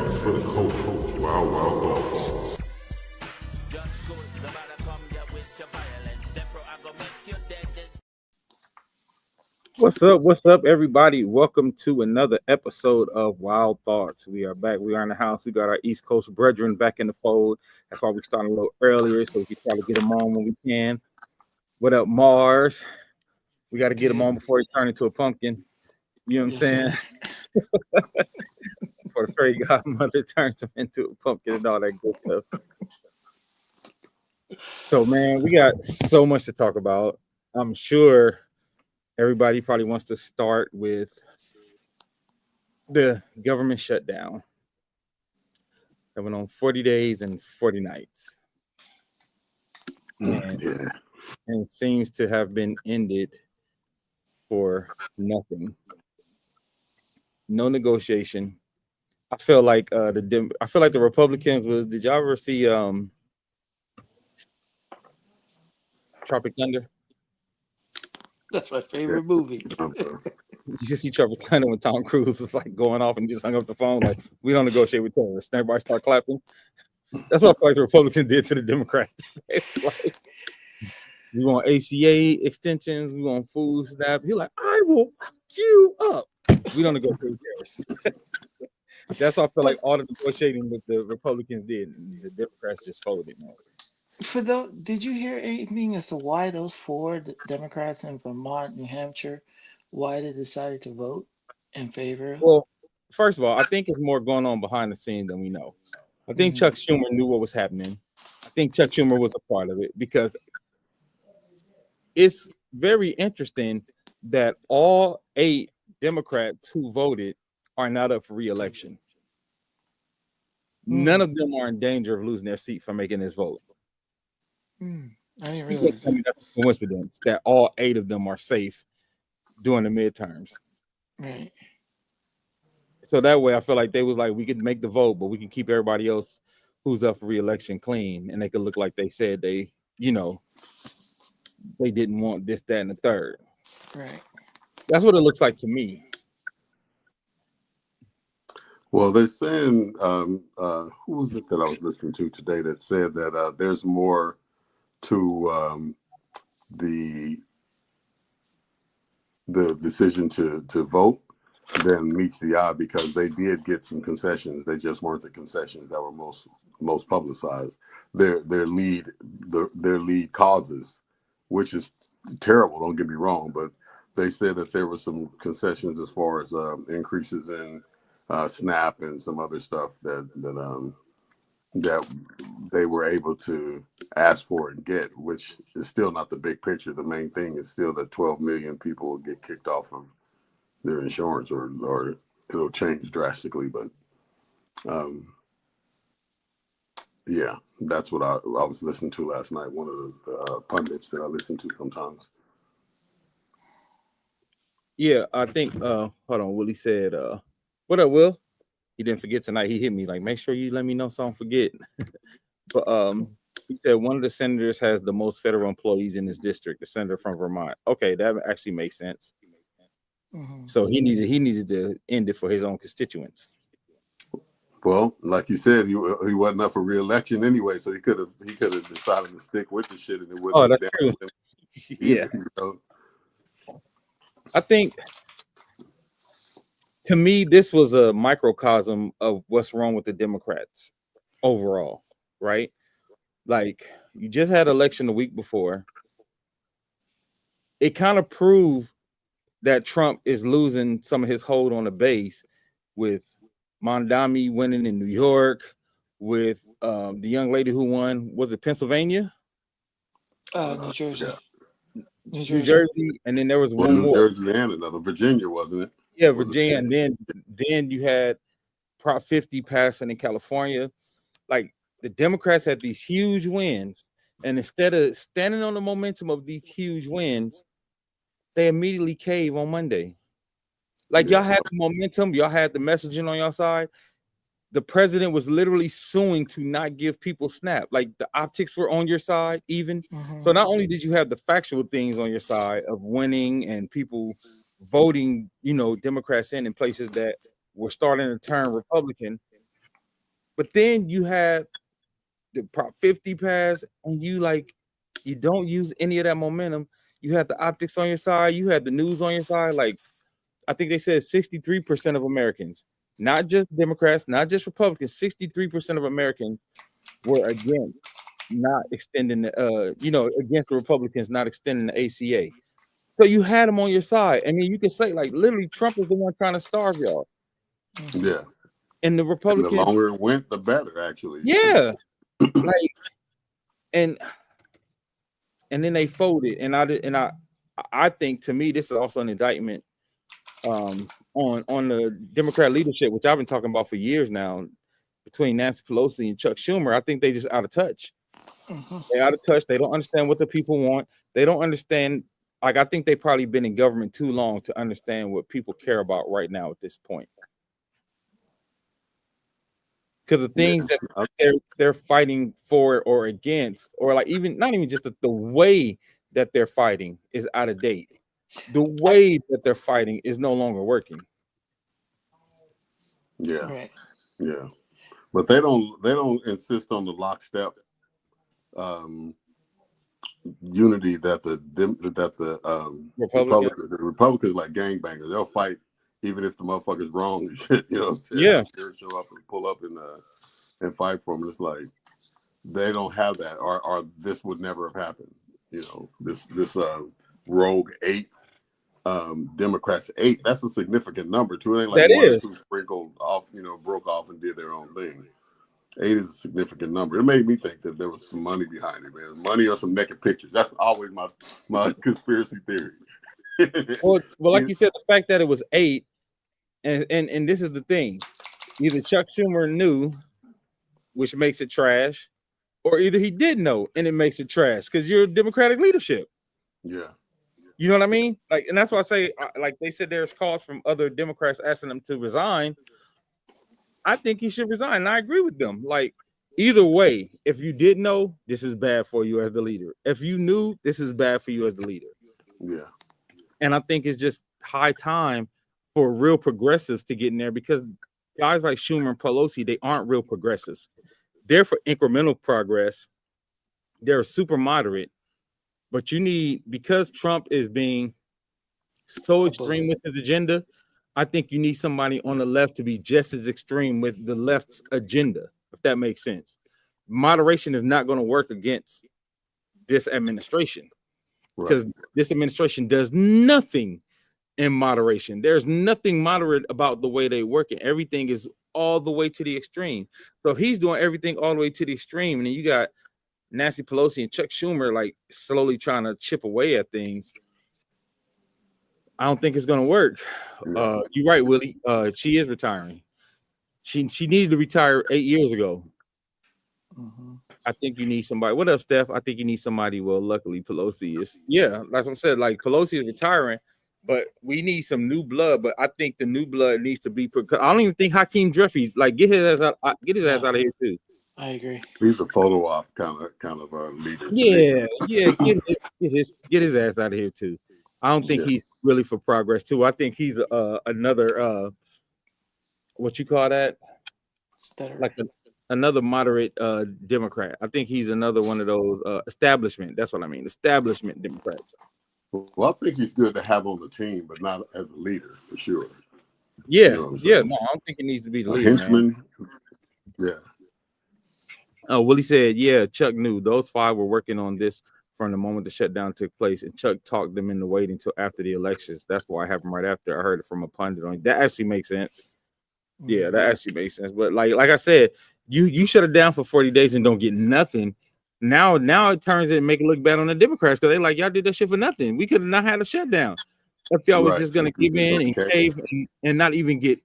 Democrats for the culture. Wild, wild thoughts. What's up, everybody? Welcome to another episode of Wild Thoughts. We are back. We are in the house. We got our East Coast brethren back in the fold. That's why we started a little earlier, so we can try to get them on when we can. What up, Mars? We got to get him on before he turns into a pumpkin. You know what I'm saying? Before the fairy godmother turns him into a pumpkin and all that good stuff. So, man, we got so much to talk about. I'm sure everybody probably wants to start with the government shutdown that went on 40 days and 40 nights. And it seems to have been ended for nothing. No negotiation. I feel like the Republicans was. Did y'all ever see Tropic Thunder? That's my favorite movie. You just see Tropic Thunder when Tom Cruise was like going off and just hung up the phone like, we don't negotiate with terrorists. Everybody start clapping. That's what I feel like the Republicans did to the Democrats. Like, we want ACA extensions. We want food stamps. You're like, I will fuck you up. We don't negotiate with terrorists. That's what I feel like all the negotiating that the Republicans did. And the Democrats just folded. For those, did you hear anything as to why those four Democrats in Vermont, New Hampshire, why they decided to vote in favor? Well, first of all, I think it's more going on behind the scenes than we know. I think Chuck Schumer knew what was happening. I think Chuck Schumer was a part of it because it's very interesting that all 8 Democrats who voted are not up for re-election. None of them are in danger of losing their seat for making this vote. I didn't realize that. That's a coincidence that all 8 of them are safe during the midterms. Right. So that way I feel like they was like, we could make the vote, but we can keep everybody else who's up for re-election clean, and they could look like they said they didn't want this, that, and the third. Right. That's what it looks like to me. Well, they're saying, who was it that I was listening to today that said that there's more to the decision to vote than meets the eye, because they did get some concessions. They just weren't the concessions that were most publicized. Their lead causes, which is terrible, don't get me wrong, but they said that there were some concessions as far as increases in SNAP and some other stuff that they were able to ask for and get, which is still not the big picture. The main thing is still that 12 million people will get kicked off of their insurance, or it'll change drastically. But yeah, that's what I was listening to last night. One of the pundits that I listen to sometimes. Yeah, I think hold on, Willie said what up, Will? He didn't forget tonight. He hit me like, make sure you let me know so I don't forget. But he said one of the senators has the most federal employees in his district, the senator from Vermont. Okay, that actually makes sense. So he needed to end it for his own constituents. Well, like you said, he wasn't up for re-election anyway, so he could have decided to stick with the shit, and it wouldn't. That's true. Yeah. I think, to me, this was a microcosm of what's wrong with the Democrats overall, right? Like, you just had an election the week before. It kind of proved that Trump is losing some of his hold on the base, with Mondami winning in New York, with the young lady who won, was it Pennsylvania? New Jersey. New Jersey, and then there was one New more. Jersey and another, Virginia, wasn't it? Yeah, Virginia, and then you had Prop 50 passing in California. Like, the Democrats had these huge wins, and instead of standing on the momentum of these huge wins, they immediately cave on Monday. Like, y'all had the momentum, y'all had the messaging on your side. The president was literally suing to not give people SNAP. Like, the optics were on your side even. So not only did you have the factual things on your side of winning and people voting, Democrats in places that were starting to turn Republican, But then you had the Prop 50 pass, and you don't use any of that momentum. You had the optics on your side, you had the news on your side. Like, I think they said 63% of Americans, not just Democrats, not just Republicans, 63% of Americans were against not extending the against the Republicans not extending the ACA. So you had them on your side. I mean, you could say, like, literally Trump is the one trying to starve y'all. Yeah. And the And the Republicans, longer it went, the better, actually. yeah. Like, and then they folded. And I think, to me, this is also an indictment on the Democrat leadership, which I've been talking about for years now, between Nancy Pelosi and Chuck Schumer. I think they just out of touch. They're out of touch. They don't understand what the people want. They don't understand. Like, I think they probably been in government too long to understand what people care about right now at this point. Because the things that they're fighting for or against, or like even not even just the way that they're fighting is out of date. The way that they're fighting is no longer working. Yeah. Right. Yeah. But they don't insist on the lockstep unity that the Republicans like gangbangers. They'll fight even if the motherfucker's wrong and shit. You know what I'm saying? Yeah. They'll show up and pull up and fight for them. It's like they don't have that, or this would never have happened. You know, this rogue 8 Democrats 8. That's a significant number too. It ain't like That one or is. two sprinkled off, broke off and did their own thing. 8 is a significant number. It made me think that there was some money behind it, man. Money or some naked pictures. That's always my conspiracy theory. Well, like you said, the fact that it was 8, and this is the thing: either Chuck Schumer knew, which makes it trash, or either he did know and it makes it trash because you're Democratic leadership. Yeah. You know what I mean? Like, and that's why I say, like they said, there's calls from other Democrats asking them to resign. I think he should resign. And I agree with them. Like, either way, if you did know, this is bad for you as the leader. If you knew, this is bad for you as the leader. Yeah. And I think it's just high time for real progressives to get in there, because guys like Schumer and Pelosi, they aren't real progressives. They're for incremental progress. They're super moderate. But you need, because Trump is being so extreme with his agenda, I think you need somebody on the left to be just as extreme with the left's agenda, if that makes sense. Moderation is not going to work against this administration, because this administration does nothing in moderation. There's nothing moderate about the way they work, and everything is all the way to the extreme. So he's doing everything all the way to the extreme, and then you got Nancy Pelosi and Chuck Schumer like slowly trying to chip away at things. I don't think it's gonna work. You're right, Willie. She is retiring. She needed to retire 8 years ago. I think you need somebody. What up, Steph? I think you need somebody. Well, luckily Pelosi is. Yeah, like I said, like Pelosi is retiring, but we need some new blood. But I think the new blood needs to be. I don't even think Hakeem Jeffries, like, get his ass out. Get his ass out of here too. I agree. He's a photo op kind of leader. Yeah. Get his ass out of here too. I don't think he's really for progress too. I think he's another what you call that? Stutter. Like another moderate Democrat. I think he's another one of those establishment. That's what I mean. Establishment Democrats. Well, I think he's good to have on the team, but not as a leader for sure. Yeah, You know what I'm saying? No, I don't think he needs to be the A leader, henchman. man. Yeah. Willie said, yeah, Chuck knew. Those 5 were working on this from the moment the shutdown took place, and Chuck talked them into waiting until after the elections. That's why it happened right after. I heard it from a pundit on it. That actually makes sense. Yeah, that actually makes sense. But like I said, you shut it down for 40 days and don't get nothing. Now it turns it and make it look bad on the Democrats, because they like, y'all did that shit for nothing. We could have not had a shutdown if y'all was just gonna give in and cave and not even get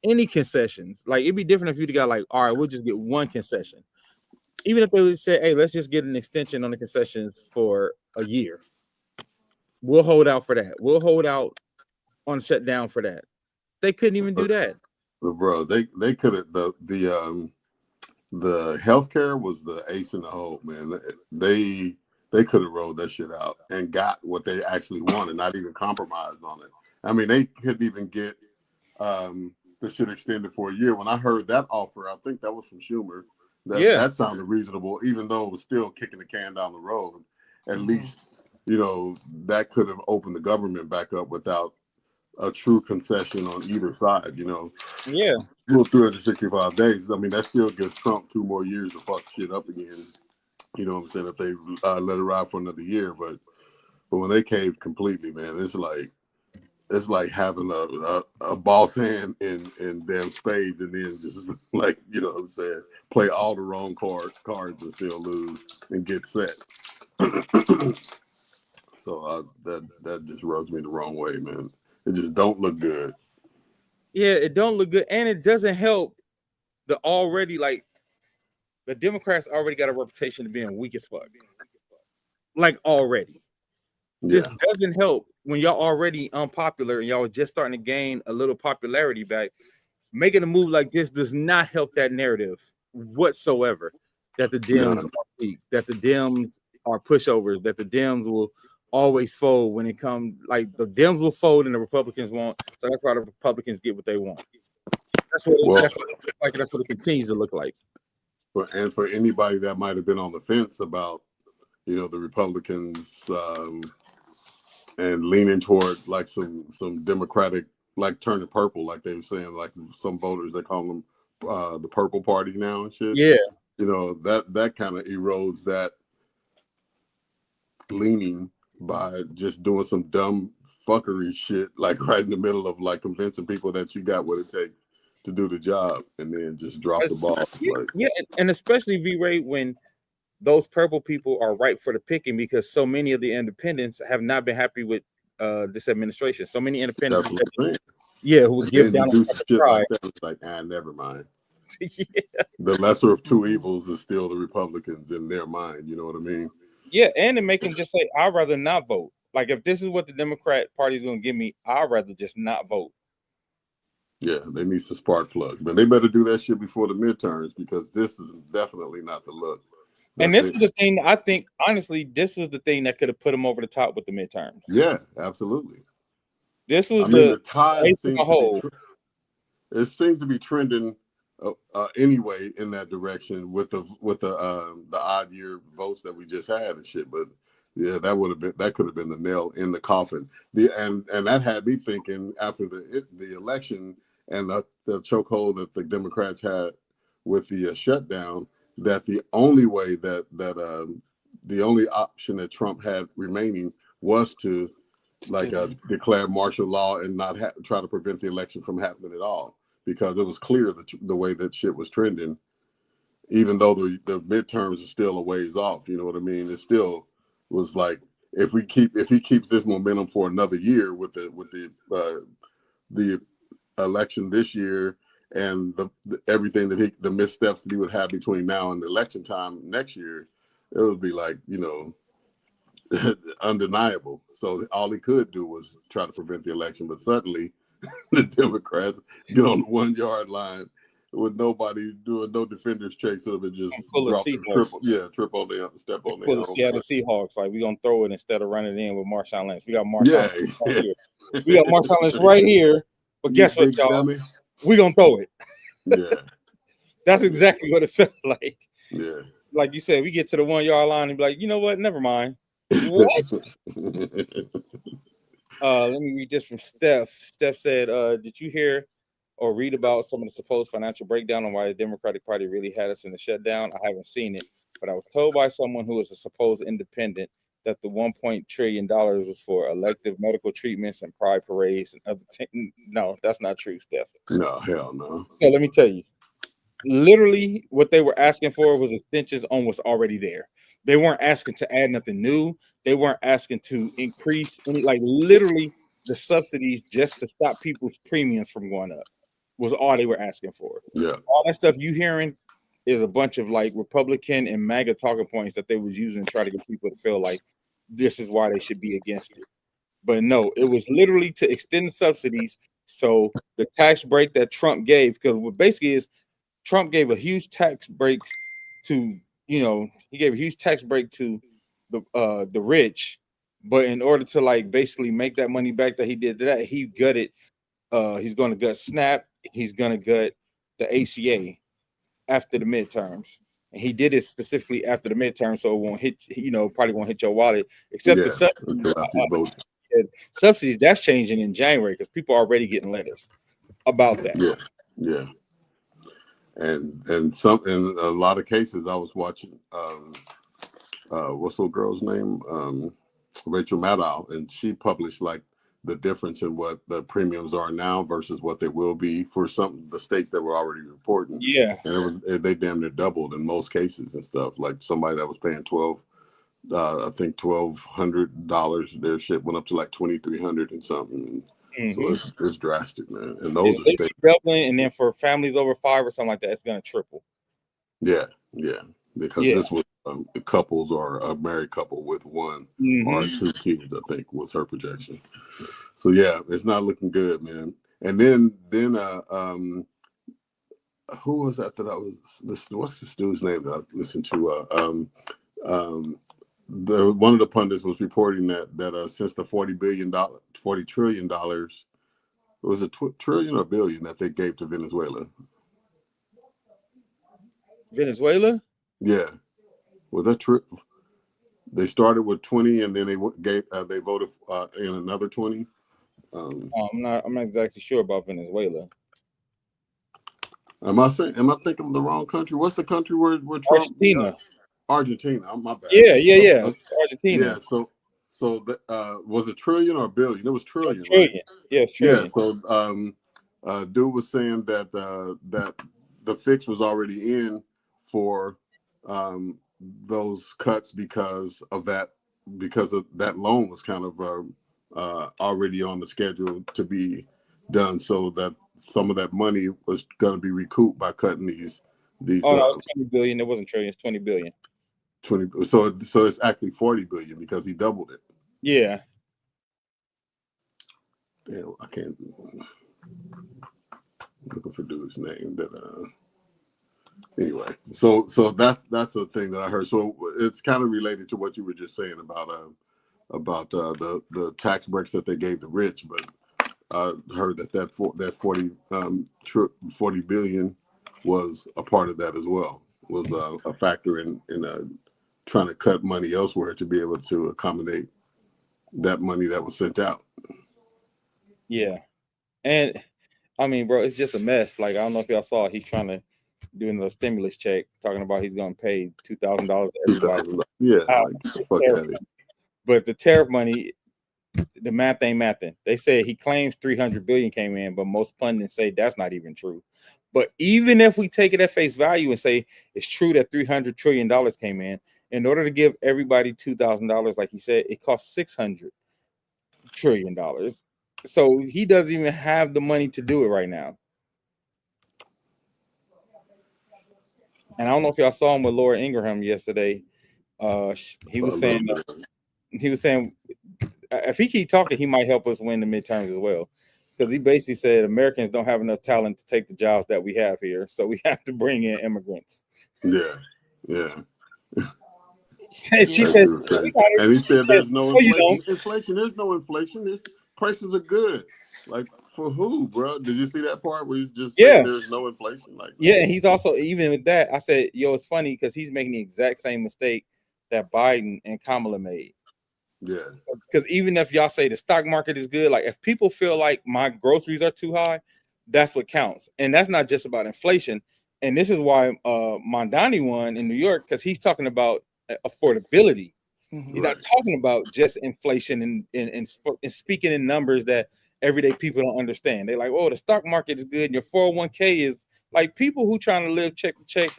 any concessions. Like, it'd be different if you'd got like, all right, we'll just get one concession. Even if they would say, hey, let's just get an extension on the concessions for a year. We'll hold out for that. We'll hold out on shutdown for that. They couldn't even do that. But bro, they could have the healthcare was the ace in the hole, man. They could have rolled that shit out and got what they actually wanted, not even compromised on it. I mean, they couldn't even get the shit extended for a year. When I heard that offer, I think that was from Schumer. Yeah. That sounded reasonable, even though it was still kicking the can down the road. At least, that could have opened the government back up without a true concession on either side. Yeah. Well, 365 days. I mean, that still gives Trump 2 more years to fuck shit up again. You know what I'm saying? If they let it ride for another year, but when they caved completely, man, it's like having a boss hand in damn spades, and then just like, you know what I'm saying, play all the wrong cards and still lose and get set. So that just rubs me the wrong way, man. It just don't look good. Yeah, it don't look good, and it doesn't help the Democrats already got a reputation of being weak as fuck. Like already. Yeah. This doesn't help when y'all already unpopular and y'all just starting to gain a little popularity back. Making a move like this does not help that narrative whatsoever. That the Dems are weak, that the Dems are pushovers, that the Dems will always fold when it comes. Like the Dems will fold and the Republicans won't. So that's why the Republicans get what they want. That's what it continues to look like. And for anybody that might have been on the fence about, the Republicans and leaning toward like some Democratic, like turning purple, like they were saying, like some voters, they call them the purple party now and shit. Yeah. That kind of erodes that leaning by just doing some dumb fuckery shit, like right in the middle of like convincing people that you got what it takes to do the job, and then just drop the ball. And especially V-Ray when those purple people are ripe for the picking, because so many of the independents have not been happy with this administration. So many independents, who would give down do some shit like that. It's like, never mind. Yeah. The lesser of two evils is still the Republicans in their mind. You know what I mean? Yeah, and to make them just say, I'd rather not vote. Like, if this is what the Democrat Party is going to give me, I'd rather just not vote. Yeah, they need some spark plugs, but they better do that shit before the midterms, because this is definitely not the look. And this is the thing, I think, honestly, this was the thing that could have put them over the top with the midterms. Yeah, absolutely. This was the tide seems to be trending anyway in that direction with the odd year votes that we just had and shit. But yeah, that could have been the nail in the coffin. And that had me thinking after the election and the chokehold that the Democrats had with the shutdown, that the only way that the only option that Trump had remaining was to declare martial law and not try to prevent the election from happening at all, because it was clear that the way that shit was trending, even though the midterms are still a ways off. You know what I mean? It still was like, if he keeps this momentum for another year with the election this year and everything that the missteps that he would have between now and the election time next year, it would be like, undeniable. So all he could do was try to prevent the election, but suddenly the Democrats get on the 1 yard line with nobody doing no defenders checks, so it just trip on the step on the Seattle Seahawks. Like, we're gonna throw it instead of running it in with Marshawn Lynch. We got Marshawn Lynch right here. We got Marshawn Lynch right here. But guess what, y'all? We're gonna throw it. Yeah. That's exactly what it felt like. Yeah. Like you said, we get to the 1 yard line and be like, you know what? Never mind. What? Let me read this from Steph. Steph said, did you hear or read about some of the supposed financial breakdown on why the Democratic Party really had us in the shutdown? I haven't seen it, but I was told by someone who is a supposed independent that the $1 trillion was for elective medical treatments and pride parades and other things. No, that's not true, Steph. No, hell no. So let me tell you, literally what they were asking for was extensions on what's already there. They weren't asking to add nothing new. They weren't asking to increase any, like literally the subsidies just to stop people's premiums from going up was all they were asking for. Yeah. All that stuff you hearing is a bunch of like Republican and MAGA talking points that they was using to try to get people to feel like this is why they should be against it. But no, it was literally to extend the subsidies. So the tax break that Trump gave, because what basically is Trump gave a huge tax break to, he gave a huge tax break to the rich, but in order to like basically make that money back that he did that, he gutted, he's going to gut SNAP, he's gonna gut the ACA after the midterms. And he did it specifically after the midterm, so it won't hit, probably won't hit your wallet, except the Yeah, until after you vote. subsidies. That's changing in January because people are already getting letters about that. Yeah. And in a lot of cases, I was watching what's the girl's name? Rachel Maddow, and she published like the difference in what the premiums are now versus what they will be for some of the states that were already reporting. Yeah. And they damn near doubled in most cases and stuff. Like somebody that was paying $1,200, their shit went up to like $2,300 and something. So it's drastic, man. And those are states doubling, and then for families over 5 or something like that, it's gonna triple. Yeah. Because this was couples or a married couple with one or 2 kids, I think, was her projection. So yeah, it's not looking good, man. And then who was that I was listening? What's this dude's name that I listened to? One of the pundits was reporting that since the $40 trillion, it was a trillion or billion that they gave to Venezuela. Venezuela? Yeah, was that true? They started with 20, and then they voted in another 20. I'm not exactly sure about Venezuela. Am I thinking of the wrong country? What's the country where Trump? Argentina. Argentina. Oh, my bad. Yeah. Argentina. Yeah. So was it trillion or billion? It was trillion. Trillion. Right? Yeah, trillion. Yeah. So dude was saying that that the fix was already in for those cuts because of that loan was kind of already on the schedule to be done, so that some of that money was going to be recouped by cutting these. Oh no, 20 billion. It wasn't trillion. It's 20 billion. 20. So it's actually 40 billion because he doubled it. Yeah. Damn, I can't. I'm looking for dude's name that. Anyway, so that's a thing that I heard. So it's kind of related to what you were just saying about the tax breaks that they gave the rich, but I heard that 40 billion was a part of that as well. Was a factor in trying to cut money elsewhere to be able to accommodate that money that was sent out. Yeah, and I mean, bro, it's just a mess. Like, I don't know if y'all saw, he's trying to do another stimulus check, talking about he's going to pay $2,000 to everybody. Yeah, fuck out of it. But the tariff money, the math ain't mathing. They say he claims 300 billion came in, but most pundits say that's not even true. But even if we take it at face value and say it's true that $300 trillion came in order to give everybody $2,000, like he said, it costs $600 trillion. So he doesn't even have the money to do it right now. And I don't know if y'all saw him with Laura Ingraham yesterday. He was saying if he keep talking, he might help us win the midterms as well. Because he basically said Americans don't have enough talent to take the jobs that we have here, so we have to bring in immigrants. Yeah. And she said, and he said, "There's no inflation. There's no inflation. This prices are good. Like for who, bro? Did you see that part where he's just saying there's no inflation? Like, yeah, and he's also, even with that, I said, yo, it's funny because he's making the exact same mistake that Biden and Kamala made. Yeah, because even if y'all say the stock market is good, like if people feel like my groceries are too high, that's what counts. And that's not just about inflation. And this is why Mondani won in New York, because he's talking about affordability. He's not talking about just inflation and speaking in numbers that everyday people don't understand. They're like, oh, the stock market is good and your 401k is, like, people who trying to live check to check,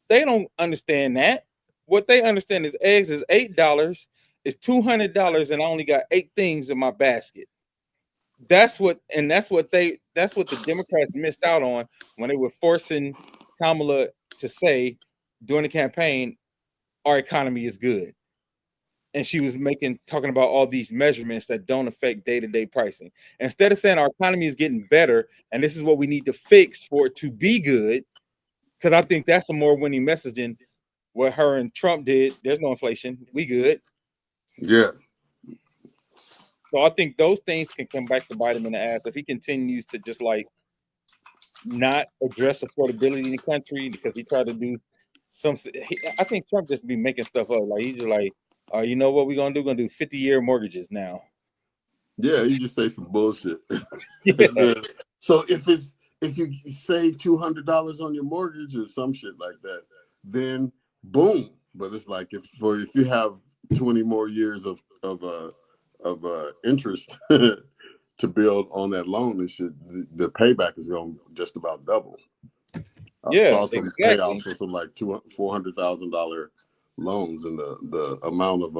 they don't understand that. What they understand is eggs is $8. It's $200, and I only got 8 things in my basket. That's what the Democrats missed out on when they were forcing Kamala to say during the campaign, our economy is good. And she was talking about all these measurements that don't affect day-to-day pricing. Instead of saying our economy is getting better and this is what we need to fix for it to be good, because I think that's a more winning message than what her and Trump did. There's no inflation. We good. Yeah. So I think those things can come back to bite him in the ass if he continues to just like not address affordability in the country because he tried to do something. I think Trump just be making stuff up. Like he's just like, you know what we're gonna do? We're gonna do 50-year mortgages now. Yeah, you just say some bullshit. Yeah. So if you save $200 on your mortgage or some shit like that, then boom. But it's like if you have 20 more years of interest to build on that loan and shit, the payback is going to just about double. I saw some payoffs for some like $400,000 loans, and the amount of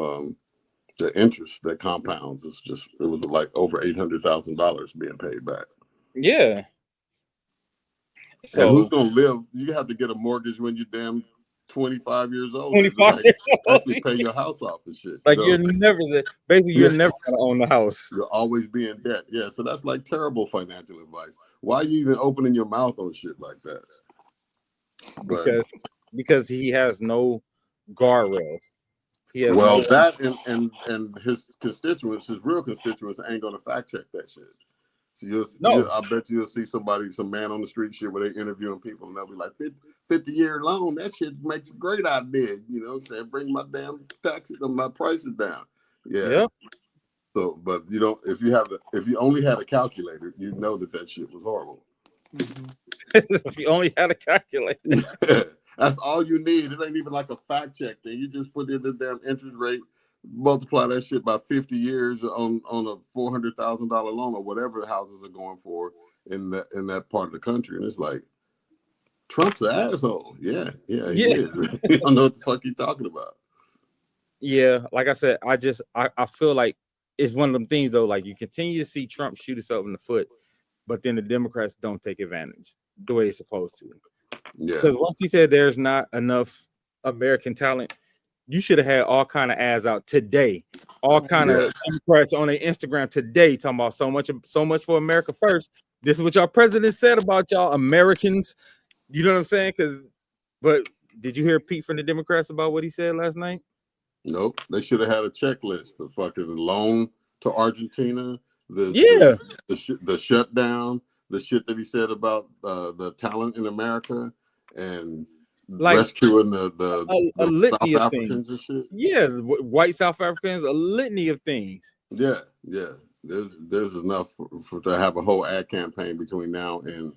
the interest that compounds it was like over $800,000 being paid back. Yeah. So, and who's gonna live? You have to get a mortgage when you're damn 25 years old. 25 years old. Actually pay your house off and shit. Like you're never you're never gonna own the house. You'll always be in debt. Yeah, so that's like terrible financial advice. Why are you even opening your mouth on shit like that? Because he has no guardrails. That and his constituents, his real constituents, ain't gonna fact check that shit. So I bet you'll see some man on the street shit where they interviewing people and they'll be like, 50-year loan, that shit makes a great idea. You know, saying bring my damn taxes and my prices down. Yeah. Yep. So, but you don't. If you only had a calculator, you know that shit was horrible. Mm-hmm. If you only had a calculator. That's all you need. It ain't even like a fact check thing. You just put in the damn interest rate, multiply that shit by 50 years on a $400,000 loan or whatever houses are going for in that part of the country, and it's like Trump's an asshole. Yeah, he is. You don't know what the fuck he's talking about. Yeah, like I said, I feel like it's one of them things though. Like you continue to see Trump shoot himself in the foot, but then the Democrats don't take advantage the way they're supposed to. Yeah, because once he said there's not enough American talent, you should have had all kind of ads out today, all kind of Democrats on their Instagram today talking about so much for America first. This is what y'all president said about y'all Americans. You know what I'm saying? But did you hear Pete from the Democrats about what he said last night? Nope. They should have had a checklist. The fucking loan to Argentina, the shutdown, the shit that he said about the talent in America, and like rescuing the litany South of Africans things and shit. Yeah, white South Africans, a litany of things. Yeah. There's enough to have a whole ad campaign between now and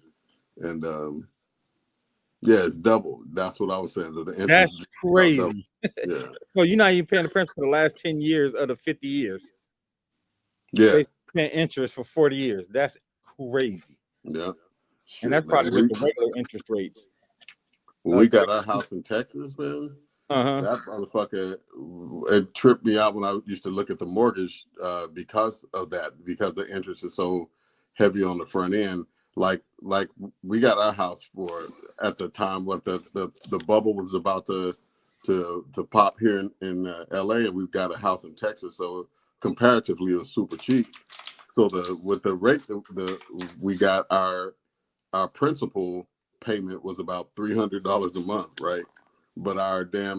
it's double. That's what I was saying. That's crazy. Yeah. So you're not even paying the principal for the last 10 years of the 50 years. Yeah. They paying interest for 40 years. That's crazy. Yeah. Shit, and that's probably with the regular interest rates. When we got our house in Texas, man. That motherfucker, it tripped me out when I used to look at the mortgage because the interest is so heavy on the front end. Like we got our house for at the time what the bubble was about to pop here in LA, and we've got a house in Texas, so comparatively it was super cheap. So with the rate we got our principal payment was about $300 a month, right? But our damn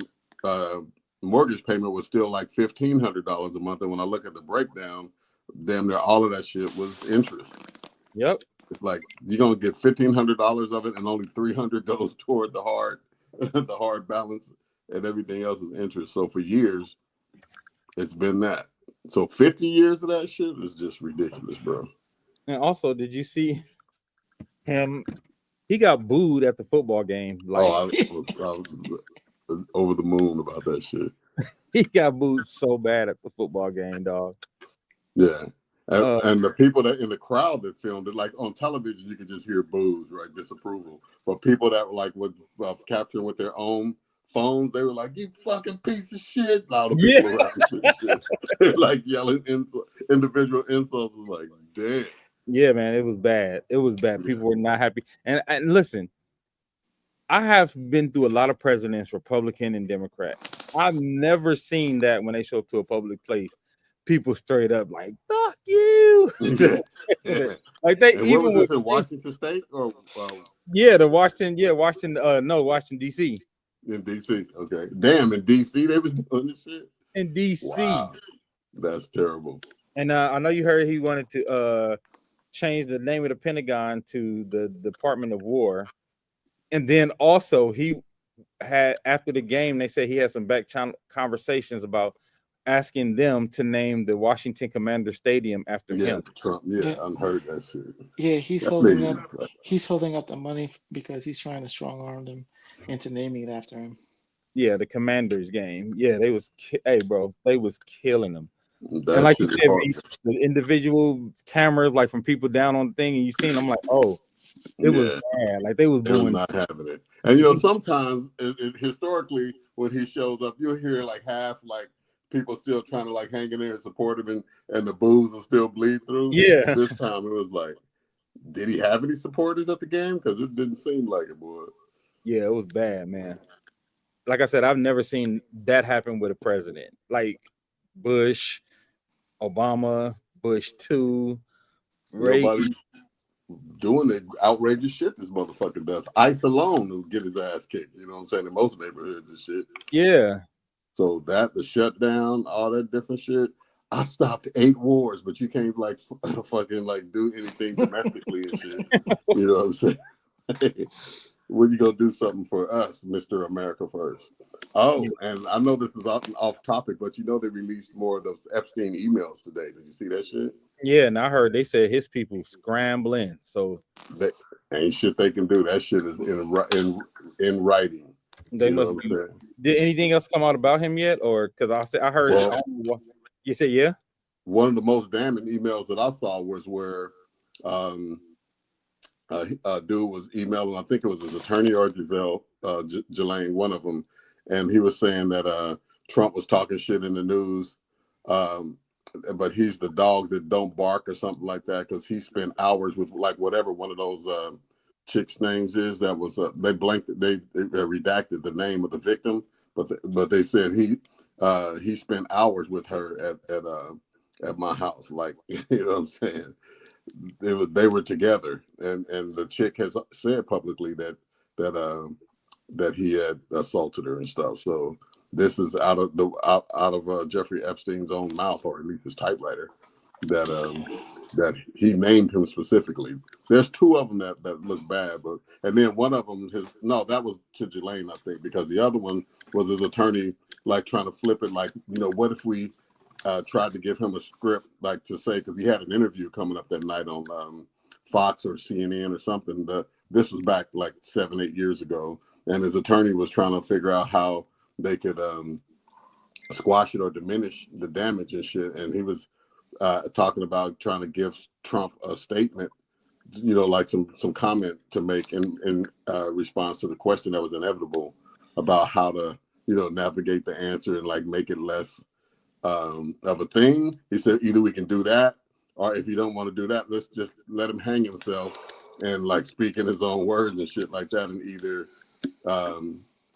mortgage payment was still like $1,500 a month. And when I look at the breakdown, damn near all of that shit was interest. Yep. It's like you're gonna get $1,500 of it, and only $300 goes toward the hard balance, and everything else is interest. So for years, it's been that. So 50 years of that shit is just ridiculous, bro. And also, did you see him? He got booed at the football game. Like, I was over the moon about that shit. He got booed so bad at the football game, dog. Yeah. And the people that in the crowd that filmed it, like on television, you could just hear boos, right? Disapproval. But people that were like capturing with their own phones, they were like, "You fucking piece of shit!" All the people around shit. Like yelling individual insults. Was like, damn. Yeah, man, it was bad. It was bad. People were not happy. And listen, I have been through a lot of presidents, Republican and Democrat. I've never seen that when they show up to a public place, people straight up like, "Fuck you!" Like they and even was in Washington State or Washington D.C. In D.C. Okay, damn, in D.C. they was doing this shit. In D.C. Wow. That's terrible. And I know you heard he wanted to changed the name of the Pentagon to the Department of War. And then also he had, after the game, they said he had some back channel conversations about asking them to name the Washington Commander Stadium after him. Trump. Yeah. I heard that shit. Yeah, he's That holding nigga up. is like- He's holding up the money because he's trying to strong arm them into naming it after him. Yeah, the Commanders game. Yeah, they was hey bro, they was killing them. that And like you shit is said, hard. the individual cameras, like from people down on the thing, and you seen them like, oh, it was bad. Like they was They was booing. not having it. And you know, sometimes historically, when he shows up, you'll hear like half like people still trying to like hang in there and support him, and the boos will still bleed through. Yeah. This time it was like, did he have any supporters at the game? Because it didn't seem like it would. Yeah, it was bad, man. Like I said, I've never seen that happen with a president. Like Bush, Obama, Bush 2, Reagan. Nobody doing the outrageous shit this motherfucker does. ICE alone will get his ass kicked. You know what I'm saying? In most neighborhoods and shit. Yeah. So that, the shutdown, all that different shit. I stopped 8 wars, but you can't like fucking like do anything domestically and shit. You know what I'm saying? When you gonna do something for us, Mr. America First? Oh, and I know this is off topic, but you know they released more of those Epstein emails today. Did you see that shit? Yeah, and I heard they said his people scrambling. So That ain't shit they can do. That shit is in writing. they You know must what be. I'm saying? Did anything else come out about him yet? Or because I heard you said yeah. One of the most damning emails that I saw was where a dude was emailing, I think it was his attorney or Giselle, Jelaine, one of them, and he was saying that Trump was talking shit in the news, but he's the dog that don't bark or something like that, because he spent hours with like whatever one of those chicks' names is. That was they redacted the name of the victim, but they said he spent hours with her at my house, like, you know what I'm saying. They were together, and the chick has said publicly that he had assaulted her and stuff. So this is out of Jeffrey Epstein's own mouth, or at least his typewriter, that he named him specifically. There's 2 of them that look bad, and then one of them that was to Jelaine, I think, because the other one was his attorney like trying to flip it, like, you know, what if we tried to give him a script, like to say, because he had an interview coming up that night on Fox or CNN or something. This was back like 7-8 years ago, and his attorney was trying to figure out how they could squash it or diminish the damage and shit. And he was talking about trying to give Trump a statement, you know, like some comment to make in response to the question that was inevitable about how to, you know, navigate the answer and like make it less of a thing. He said either we can do that, or if you don't want to do that, let's just let him hang himself and like speak in his own words and shit like that. And either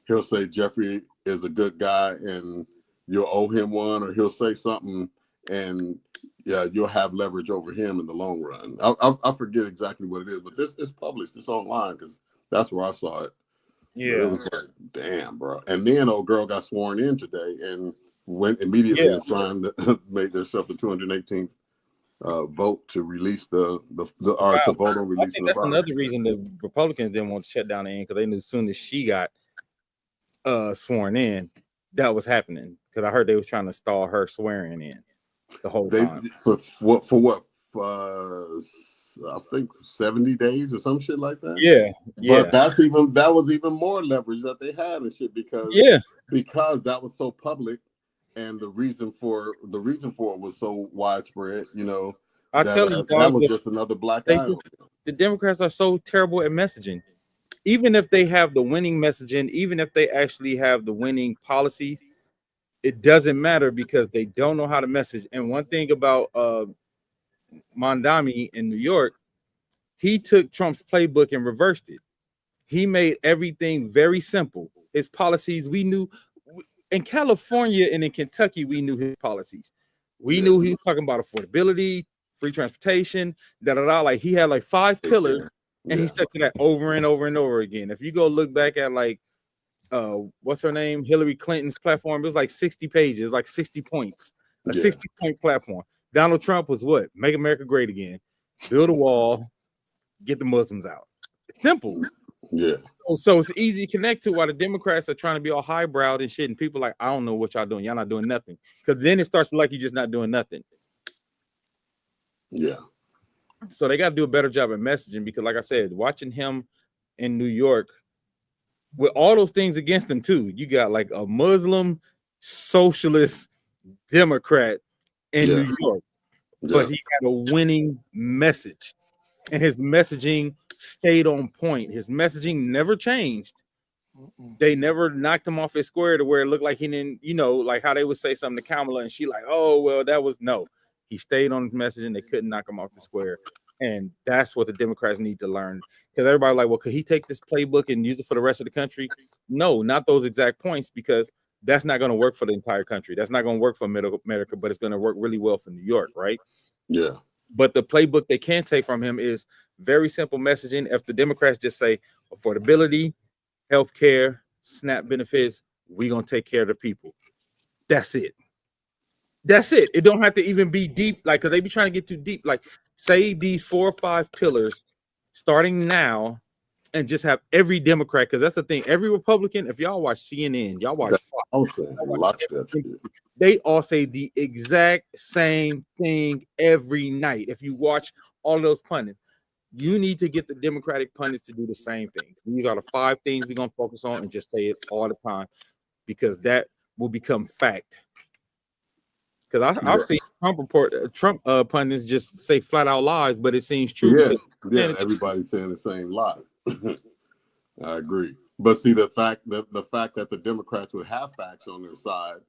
he'll say Jeffrey is a good guy and you'll owe him one, or he'll say something and you'll have leverage over him in the long run. I forget exactly what it is, but this is published. It's online because that's where I saw it. Yeah. But it was like, damn, bro. And then old girl got sworn in today and went immediately and signed made herself the 218th vote to release to vote on releasing. I think that's another reason the Republicans didn't want to shut down the end, because they knew as soon as she got sworn in, that was happening. Because I heard they was trying to stall her swearing in the whole time. For what? I think 70 days or some shit like that. Yeah. But that was even more leverage that they had and shit, because that was so public. And the reason for it was so widespread, you know. I tell you, that was just another black eye. The Democrats are so terrible at messaging. Even if they have the winning messaging, even if they actually have the winning policies, it doesn't matter because they don't know how to message. And one thing about Mondami in New York, he took Trump's playbook and reversed it. He made everything very simple. His policies, we knew. In California and in Kentucky, we knew his policies. We knew he was talking about affordability, free transportation, like he had like 5 pillars, and he stuck to that over and over and over again. If you go look back at like what's her name, Hillary Clinton's platform, it was like 60 pages, like 60 points, a 60-point platform. Donald Trump was what? Make America Great Again. build a wall, get the Muslims out. It's simple. Yeah. So it's easy to connect to, while the Democrats are trying to be all highbrow and shit, and people like, I don't know what y'all doing. Y'all not doing nothing. Because then it starts to like you're just not doing nothing. Yeah. So they got to do a better job at messaging, because like I said, watching him in New York with all those things against him too. You got like a Muslim socialist Democrat in New York, but he had a winning message, and his messaging stayed on point. His messaging never changed. They never knocked him off his square to where it looked like he didn't, you know, like how they would say something to Kamala and she like, oh, well, that was no. He stayed on his message and they couldn't knock him off the square. And that's what the Democrats need to learn. Because everybody like, well, could he take this playbook and use it for the rest of the country? No, not those exact points, because that's not going to work for the entire country. That's not going to work for middle America, but it's going to work really well for New York, right? Yeah. But the playbook they can take from him is very simple messaging. If the Democrats just say affordability, healthcare, SNAP benefits, we're going to take care of the people. That's it. That's it. It don't have to even be deep, like, because they be trying to get too deep. Like, say these 4 or 5 pillars starting now, and just have every Democrat, because that's the thing. Every Republican, if y'all watch CNN, y'all watch Fox, they all say the exact same thing every night. If you watch all those pundits, you need to get the Democratic pundits to do the same thing. These are the 5 things we're going to focus on, and just say it all the time, because that will become fact. Because I've seen Trump pundits just say flat out lies, but it seems true. Yeah, everybody's saying the same lie. I agree. But see, the fact that the Democrats would have facts on their side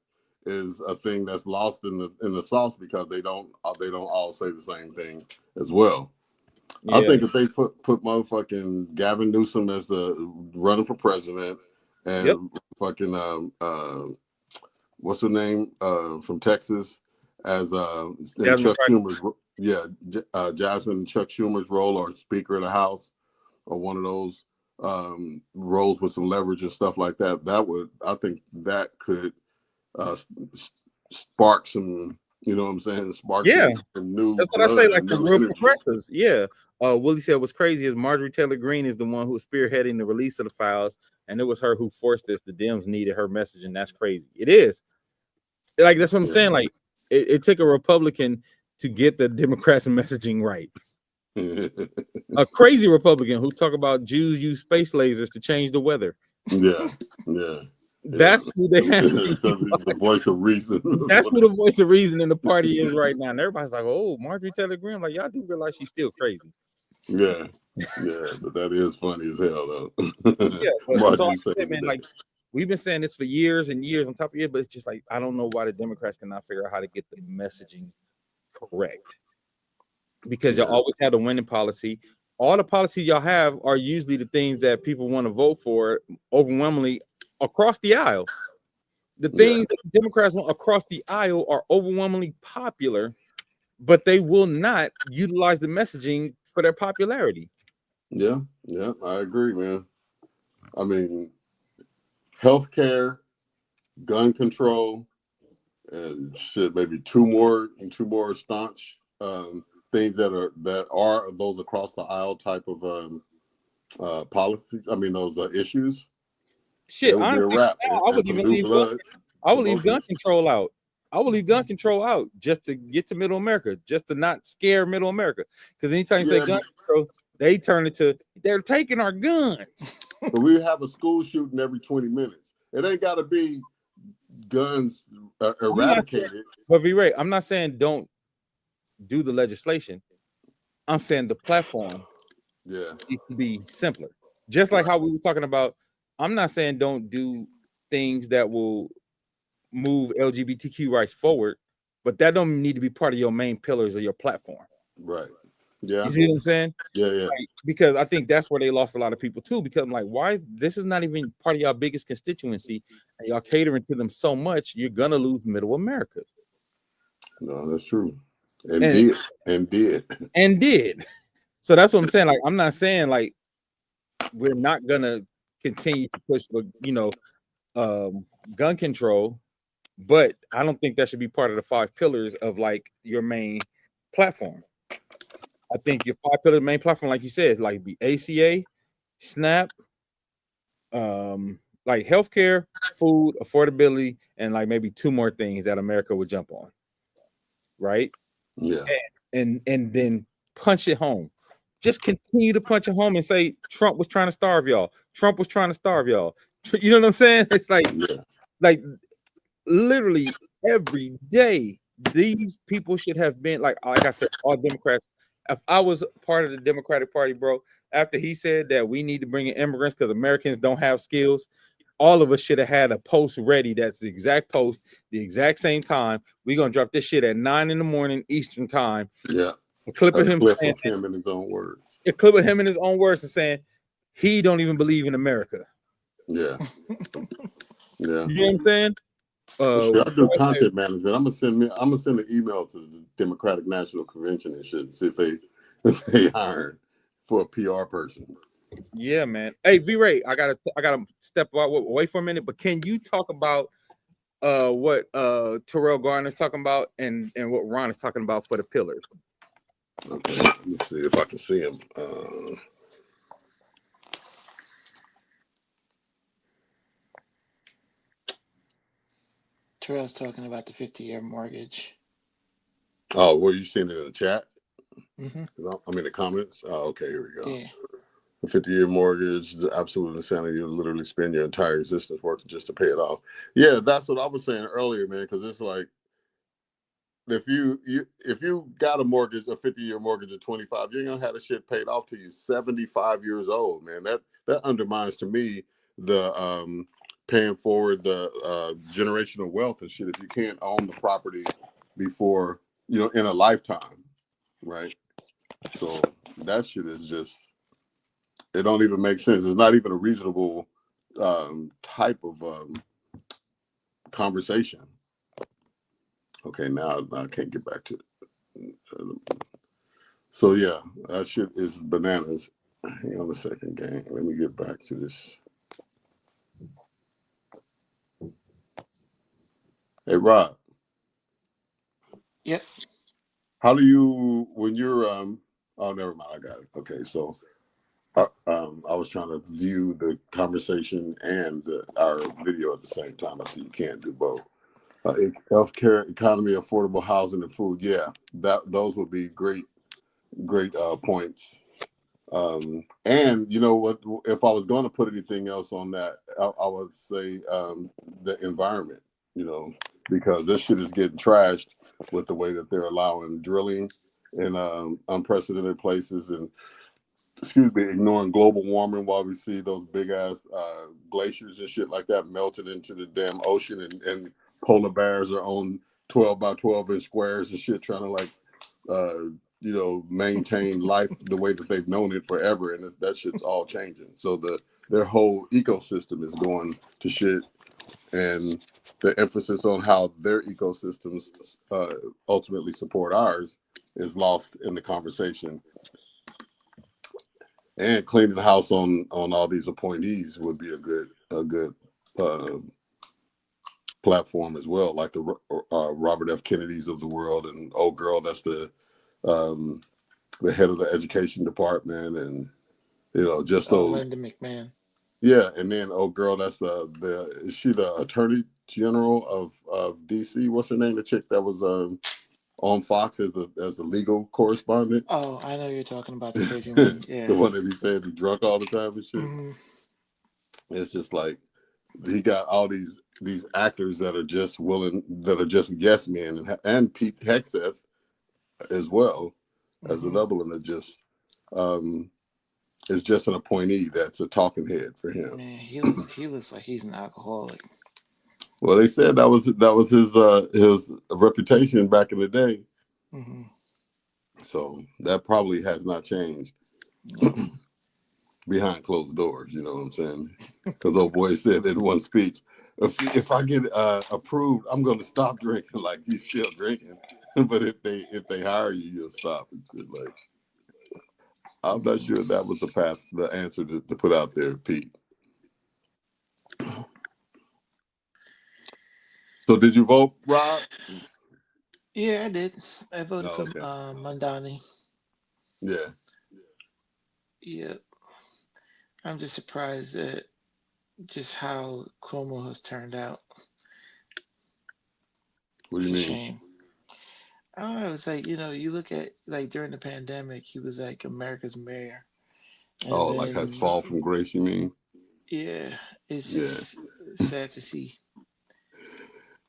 is a thing that's lost in the sauce, because they don't all say the same thing as well. Yeah. I think if they put motherfucking Gavin Newsom as the running for president, and fucking what's her name from Texas as Chuck Schumer's Jasmine and Chuck Schumer's role, or Speaker of the House, or one of those roles with some leverage and stuff like that. I think that could spark some, you know what I'm saying? Spark some new. That's what I say, like the real progressives. Yeah. Willie said what's crazy is Marjorie Taylor Greene is the one who was spearheading the release of the files, and it was her who forced this. The Dems needed her message, and that's crazy. It is. Like, that's what I'm saying. Like, it took a Republican to get the Democrats' messaging right. A crazy Republican who talk about Jews use space lasers to change the weather. Yeah. That's who they have. The voice of reason. That's who the voice of reason in the party is right now. And everybody's like, oh, Marjorie Taylor Greene. Like, y'all do realize she's still crazy. Yeah, but that is funny as hell, though. Yeah, but so said, man, like, we've been saying this for years and years on top of it, but it's just like, I don't know why the Democrats cannot figure out how to get the messaging correct. Because y'all always had a winning policy. All the policies y'all have are usually the things that people want to vote for overwhelmingly across the aisle. The things that the Democrats want across the aisle are overwhelmingly popular, but they will not utilize the messaging for their popularity. Yeah, I agree, man. I mean, healthcare, gun control, and shit, maybe two more staunch things that are those across the aisle type of policies. I mean, those issues. Shit, honestly, I would even leave gun control out. I will leave gun control out just to get to middle America, just to not scare middle America. Because anytime you say gun control, they turn it to they're taking our guns. But we have a school shooting every 20 minutes. It ain't got to be guns eradicated. But V-Ray, I'm not saying don't do the legislation. I'm saying the platform needs to be simpler. Just like how we were talking about, I'm not saying don't do things that will move LGBTQ rights forward, but that don't need to be part of your main pillars of your platform. Right. Yeah. You see what I'm saying? Yeah. Like, because I think that's where they lost a lot of people too, because I'm like, why? This is not even part of your biggest constituency, and y'all catering to them so much, you're gonna lose middle America. No, that's true. And did. So that's what I'm saying. Like, I'm not saying like we're not gonna continue to push the, gun control, but I don't think that should be part of the 5 pillars of like your main platform. I think your 5 pillar main platform, like you said, like be ACA, SNAP, like healthcare, food, affordability, and like maybe 2 more things that America would jump on, right? Yeah. And then punch it home. Just continue to punch it home and say Trump was trying to starve y'all. Trump was trying to starve y'all. You know what I'm saying? It's like literally every day these people should have been like I said, all Democrats. If I was part of the Democratic Party, bro, after he said that we need to bring in immigrants because Americans don't have skills, all of us should have had a post ready. That's the exact post, the exact same time. We're gonna drop this shit at 9 in the morning Eastern time. Yeah. A clip of him saying, him in his own words. A clip of him in his own words and saying he don't even believe in America. Yeah. Yeah. You know what I'm saying? I do content management. I'm gonna send an email to the Democratic National Convention and shit and see if they hire for a PR person. Yeah, man. Hey, V-Ray, I gotta step away for a minute, but can you talk about what Terrell Garner's talking about and what Ron is talking about for the pillars? Okay, let me see if I can see him. Terrell's talking about the 50-year mortgage. Oh, were you seeing it in the chat? Mm-hmm. I'm in the comments. Oh, okay, here we go. Yeah. A 50-year mortgage, the absolute insanity. You literally spend your entire existence working just to pay it off. Yeah, that's what I was saying earlier, man. Because it's like if you got a mortgage, a 50-year mortgage at 25, you're gonna have the shit paid off till you 75 years old, man. That undermines to me the paying forward the generational wealth and shit if you can't own the property before in a lifetime, right? So that shit is just, it don't even make sense. It's not even a reasonable type of conversation. Okay, now I can't get back to it. So yeah, that shit is bananas. Hang on a second, gang. Let me get back to this. Hey, Rob. Yep. How do you, when you're oh, never mind, I got it. Okay, so I was trying to view the conversation and our video at the same time. I see you can't do both. Healthcare, economy, affordable housing, and food. Yeah, those would be great points. And you know what? If I was going to put anything else on that, I would say the environment. Because this shit is getting trashed with the way that they're allowing drilling in unprecedented places and ignoring global warming while we see those big ass glaciers and shit like that melted into the damn ocean and polar bears are on 12 by 12 inch squares and shit trying to maintain life the way that they've known it forever, and that shit's all changing. So their whole ecosystem is going to shit, and the emphasis on how their ecosystems ultimately support ours is lost in the conversation. And cleaning the house on all these appointees would be a good platform as well, like the Robert F. Kennedys of the world, and old girl that's the head of the education department, and just those. Linda McMahon. Yeah, and then old girl that's is she the Attorney General of DC? What's her name? The chick that was on Fox as the legal correspondent. Oh, I know you're talking about the crazy one. Yeah, the one that he said he drunk all the time and shit. Mm-hmm. It's just like he got all these actors that are just yes men, and Pete Hegseth as well as another one that just is just an appointee that's a talking head for him. Man, he looks like he's an alcoholic. Well, they said that was his reputation back in the day. Mm-hmm. So that probably has not changed behind closed doors. You know what I'm saying? Because old boy said in one speech, if I get approved, I'm going to stop drinking. Like, he's still drinking, but if they hire you, you'll stop and shit. Like, I'm not sure that was the answer to put out there, Pete. So did you vote, Rob? Yeah, I did. I voted for okay. Mandani. Yeah. Yep. I'm just surprised at just how Cuomo has turned out. What do It's you a mean? shame. I don't know. It's like, you look at like during the pandemic, he was like America's mayor. And Oh, like then, has fall from grace, you mean? yeah, it's Yeah. just sad to see.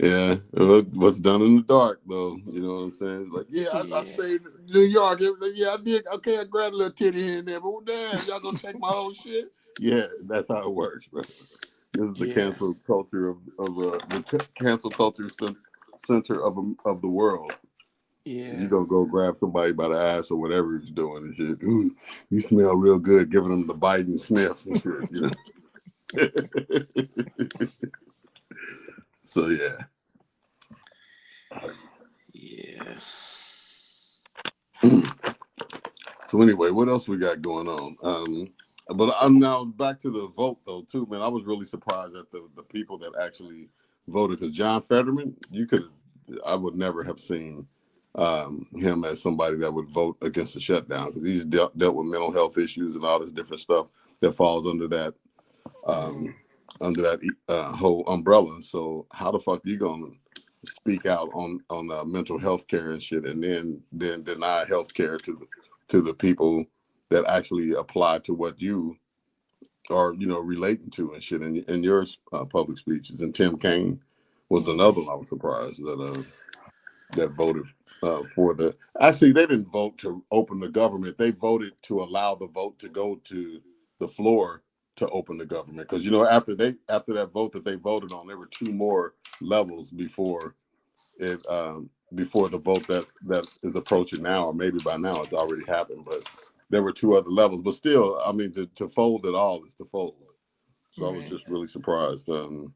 Yeah. What's done in the dark, though. You know what I'm saying? It's like, yeah, I Yeah. saved New York. Yeah, I did. Okay, I grabbed a little titty here and there, but damn, y'all gonna take my whole shit? Yeah, that's how it works, bro. This is the Yeah. cancel culture of the cancel culture center of the world. You Yeah. don't go grab somebody by the ass or whatever he's doing and shit. Ooh, you smell real good, giving them the Biden sniff and shit. You know. So yeah. Yeah. So anyway, what else we got going on? But I'm now back to the vote though too, man. I was really surprised at the people that actually voted because John Fetterman, I would never have seen him as somebody that would vote against the shutdown because he's dealt with mental health issues and all this different stuff that falls under that Mhm. whole umbrella. So how the fuck you gonna speak out on mental health care and shit, and then deny health care to the people that actually apply to what you are, relating to and shit in your public speeches. And Tim Kaine was Mhm. another one I was surprised that voted for the. Actually, they didn't vote to open the government. They voted to allow the vote to go to the floor to open the government because after that vote that they voted on, there were two more levels before the vote that is approaching now, or maybe by now it's already happened. But there were two other levels. But still, I mean, to fold it all is to fold. So I was Right. just really surprised that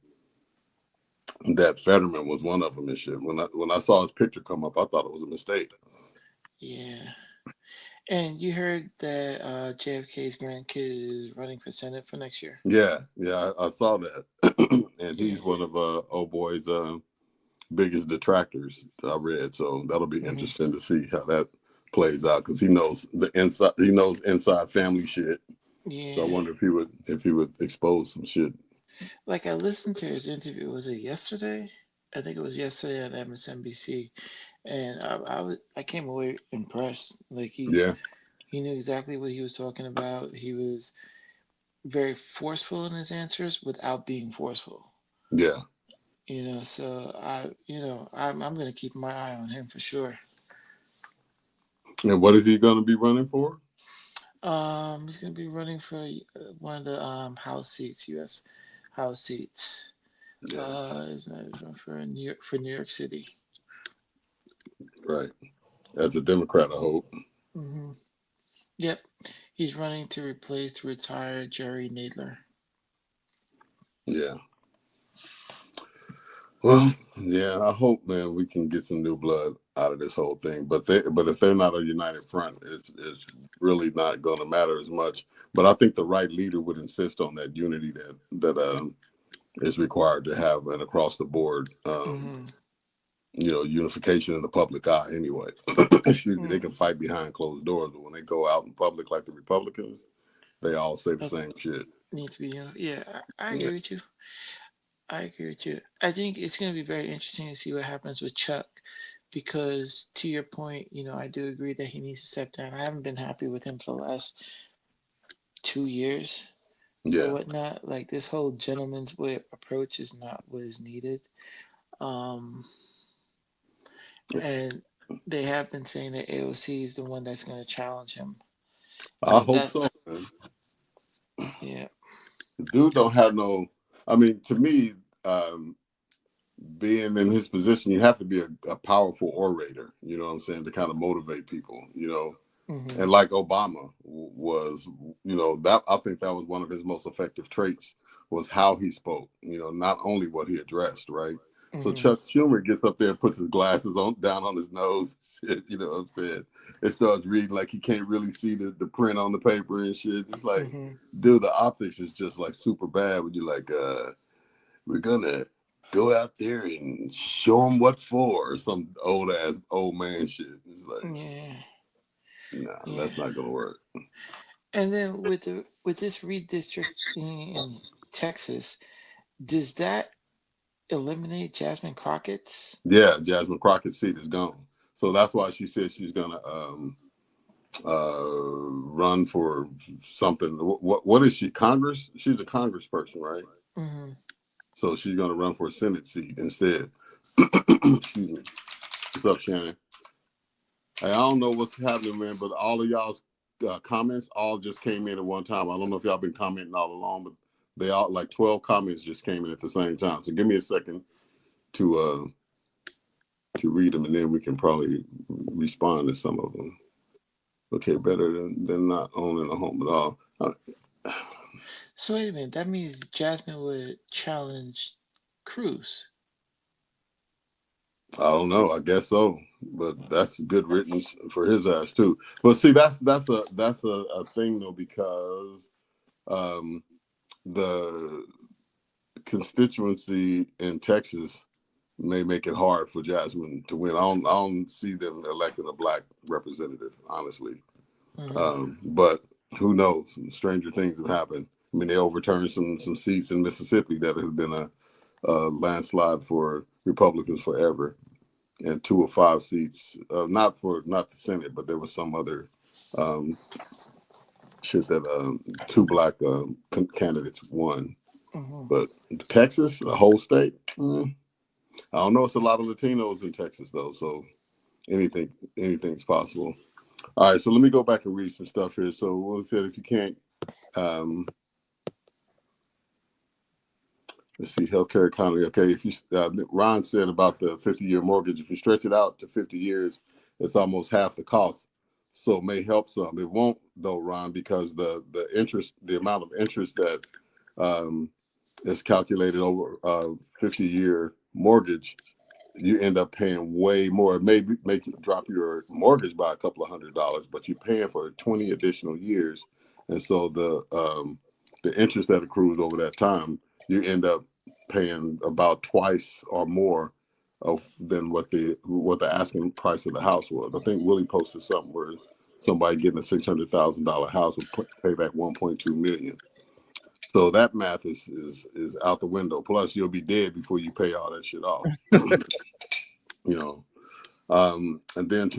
Fetterman was one of them and shit. When I saw his picture come up, I thought it was a mistake. Yeah. And you heard that JFK's grandkid is running for Senate for next year? Yeah, I saw that, and Yeah. he's one of old boy's biggest detractors I read. So that'll be Hmm. interesting to see how that plays out because he knows the inside. He knows inside family shit. So I Yeah. wonder if he would expose some shit. Like I listened to his interview. Was it yesterday? I think it was yesterday on MSNBC, and I came away impressed. Like Yeah, he knew exactly what he was talking about. He was very forceful in his answers without being forceful. yeah. So I'm gonna keep my eye on him for sure. And what is he going to be running for? He's gonna be running for one of the House seats, U.S. House seats. Yeah, He's not running for New York City. right. As a Democrat, I hope. Hmm. Yep, he's running to replace retired Jerry Nadler. Yeah. Well, yeah. I hope, man, we can get some new blood out of this whole thing. But if they're not a united front, it's really not going to matter as much. But I think the right leader would insist on that unity that is required to have an across the board, Hmm. unification in the public eye. Anyway, excuse me. They Mm. can fight behind closed doors, but when they go out in public like the Republicans, they all say the same shit. Need to be, yeah, I Yeah. agree with you. I agree with you. I think it's going to be very interesting to see what happens with Chuck because, to your point, I do agree that he needs to step down. I haven't been happy with him for the last 2 years or Yeah. whatnot. Like this whole gentleman's way approach is not what is needed. Um, and they have been saying that AOC is the one that's going to challenge him. I hope That, so, man. yeah. Dude don't have no. I mean, to me, being in his position, you have to be a powerful orator. You know what I'm saying, to kind of motivate people. Hmm. And like Obama was, that I think that was one of his most effective traits was how he spoke. Not only what he addressed, right? So Hmm. Chuck Schumer gets up there and puts his glasses down on his nose, shit, you know what I'm saying? It starts reading like he can't really see the print on the paper and shit. It's like, Hmm. dude, the optics is just like super bad when you're like, we're gonna go out there and show them what for, or some old man shit. It's like, Yeah. Nah, Yeah. that's not gonna work. And then with this redistricting in Texas, does that eliminate Jasmine Crockett's? Yeah, Jasmine Crockett's seat is gone. So that's why she said she's gonna run for something. What is she? Congress? She's a congressperson, right? Mm-hmm. So she's gonna run for a Senate seat instead. Excuse me. What's up, Shannon? Hey, I don't know what's happening, man, but all of y'all's comments all just came in at one time. I don't know if y'all been commenting all along, but they all like 12 comments just came in at the same time. So give me a second to read them, and then we can probably respond to some of them. Okay, better than not owning a home at all. So wait a minute. That means Jasmine would challenge Cruz. I don't know. I guess so, but that's good riddance for his ass too. But see, that's a thing though, because the constituency in Texas may make it hard for Jasmine to win. I don't see them electing a black representative, honestly. Mm-hmm. But who knows? Stranger things have happened. I mean, they overturned some seats in Mississippi that have been a landslide for Republicans forever, and 2 of 5 seats, not the Senate, but there was some other shit that 2 black candidates won. Mm-hmm. But Texas, the whole state, I don't know. It's a lot of Latinos in Texas though, so anything's possible. All right, so let me go back and read some stuff here. So what I said, if you can't, let's see, healthcare economy. Okay, if you Ron said about the 50-year mortgage, if you stretch it out to 50 years, it's almost half the cost. So it may help some. It won't though, Ron, because the interest, the amount of interest that is calculated over a 50-year mortgage, you end up paying way more. It may make you drop your mortgage by a couple of $100s, but you're paying for 20 additional years, and so the interest that accrues over that time, you end up paying about twice or more than what the asking price of the house was. I think Willie posted something where somebody getting a $600,000 house would pay back $1.2 million. So that math is out the window. Plus, you'll be dead before you pay all that shit off. And then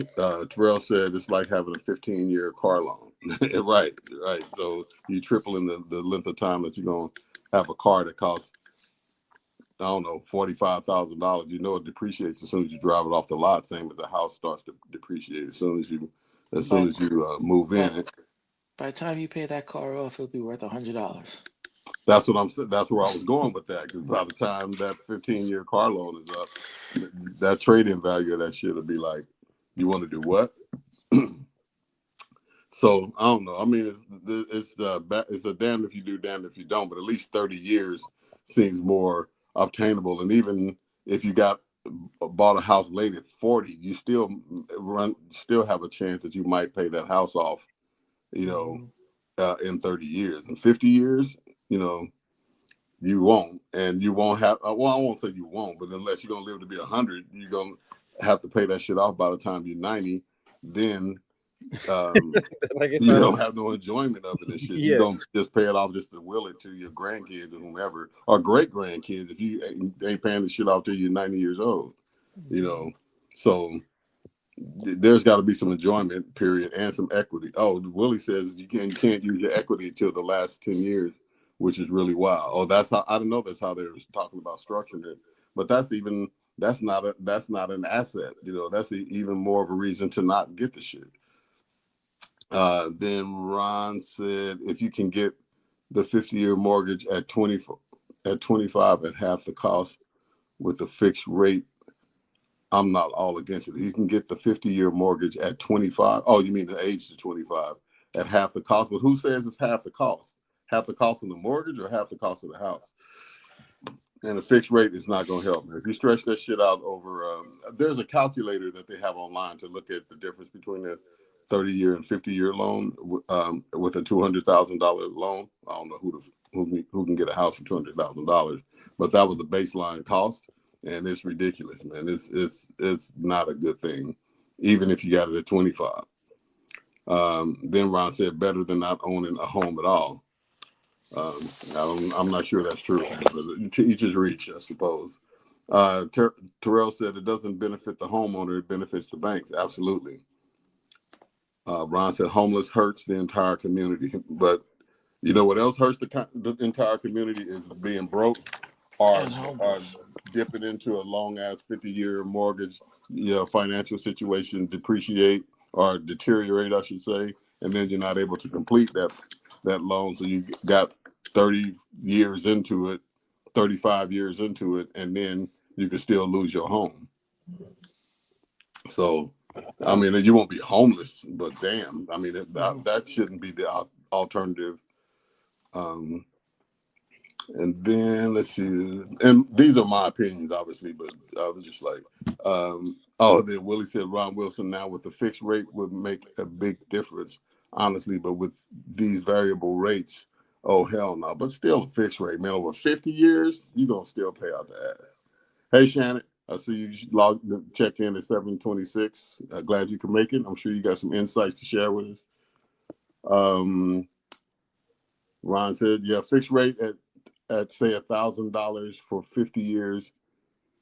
Terrell said it's like having a 15-year car loan. right. So you tripling the length of time that you're gonna have a car that costs, I don't know, $45,000. You know it depreciates as soon as you drive it off the lot. Same as a house starts to depreciate as soon as you move in. By the time you pay that car off, it'll be worth $100. That's what I'm saying. That's where I was going with that. Because by the time that 15-year car loan is up, that trade-in value of that shit will be like, you want to do what? So I don't know. I mean, it's a damn if you do, damn if you don't. But at least 30 years seems more obtainable. And even if you bought a house late at 40, you still have a chance that you might pay that house off, in 30 years. In 50 years, you won't, and you won't have. Well, I won't say you won't, but unless you're gonna live to be 100, you're gonna have to pay that shit off by the time you're 90. Then you don't have no enjoyment of it and shit. You're gonna just pay it off just to will it to your grandkids or whomever, or great grandkids if you ain't paying the shit off till you're 90 years old. So there's got to be some enjoyment period and some equity. Oh, Willie says you can't use your equity until the last 10 years, which is really wild. Oh, that's how I don't know. That's how they're talking about structuring it. But that's not an asset. That's even more of a reason to not get the shit. Then Ron said if you can get the 50-year mortgage at 25 at half the cost with a fixed rate, I'm not all against it. You can get the 50-year mortgage at 25. Oh, you mean the age to 25 at half the cost? But who says it's half the cost? Half the cost of the mortgage or half the cost of the house? And a fixed rate is not going to help. If you stretch that shit out over, there's a calculator that they have online to look at the difference between a 30-year and 50-year loan with a $200,000 loan. I don't know who can get a house for $200,000, but that was the baseline cost. And it's ridiculous, man. It's not a good thing, even if you got it at 25. Then Ron said, better than not owning a home at all. I'm not sure that's true. But to each his reach, I suppose. Terrell said it doesn't benefit the homeowner, it benefits the banks. Absolutely. Ron said homeless hurts the entire community. But you know what else hurts the entire community is being broke or dipping into a long-ass 50-year mortgage, financial situation depreciate or deteriorate, I should say, and then you're not able to complete that loan. So you got 30 years into it, 35 years into it, and then you can still lose your home. So, I mean, you won't be homeless, but damn, I mean, that shouldn't be the alternative. And then let's see, and these are my opinions, obviously, but I was just like, then Willie said Ron Wilson now with the fixed rate would make a big difference, honestly, but with these variable rates, oh hell no. But still a fixed rate, man, over 50 years, you're gonna still pay out the ass. Hey Shannon, I see you checked in at 7:26. Glad you can make it. I'm sure you got some insights to share with us. Ron said, yeah, fixed rate at say $1,000 for 50 years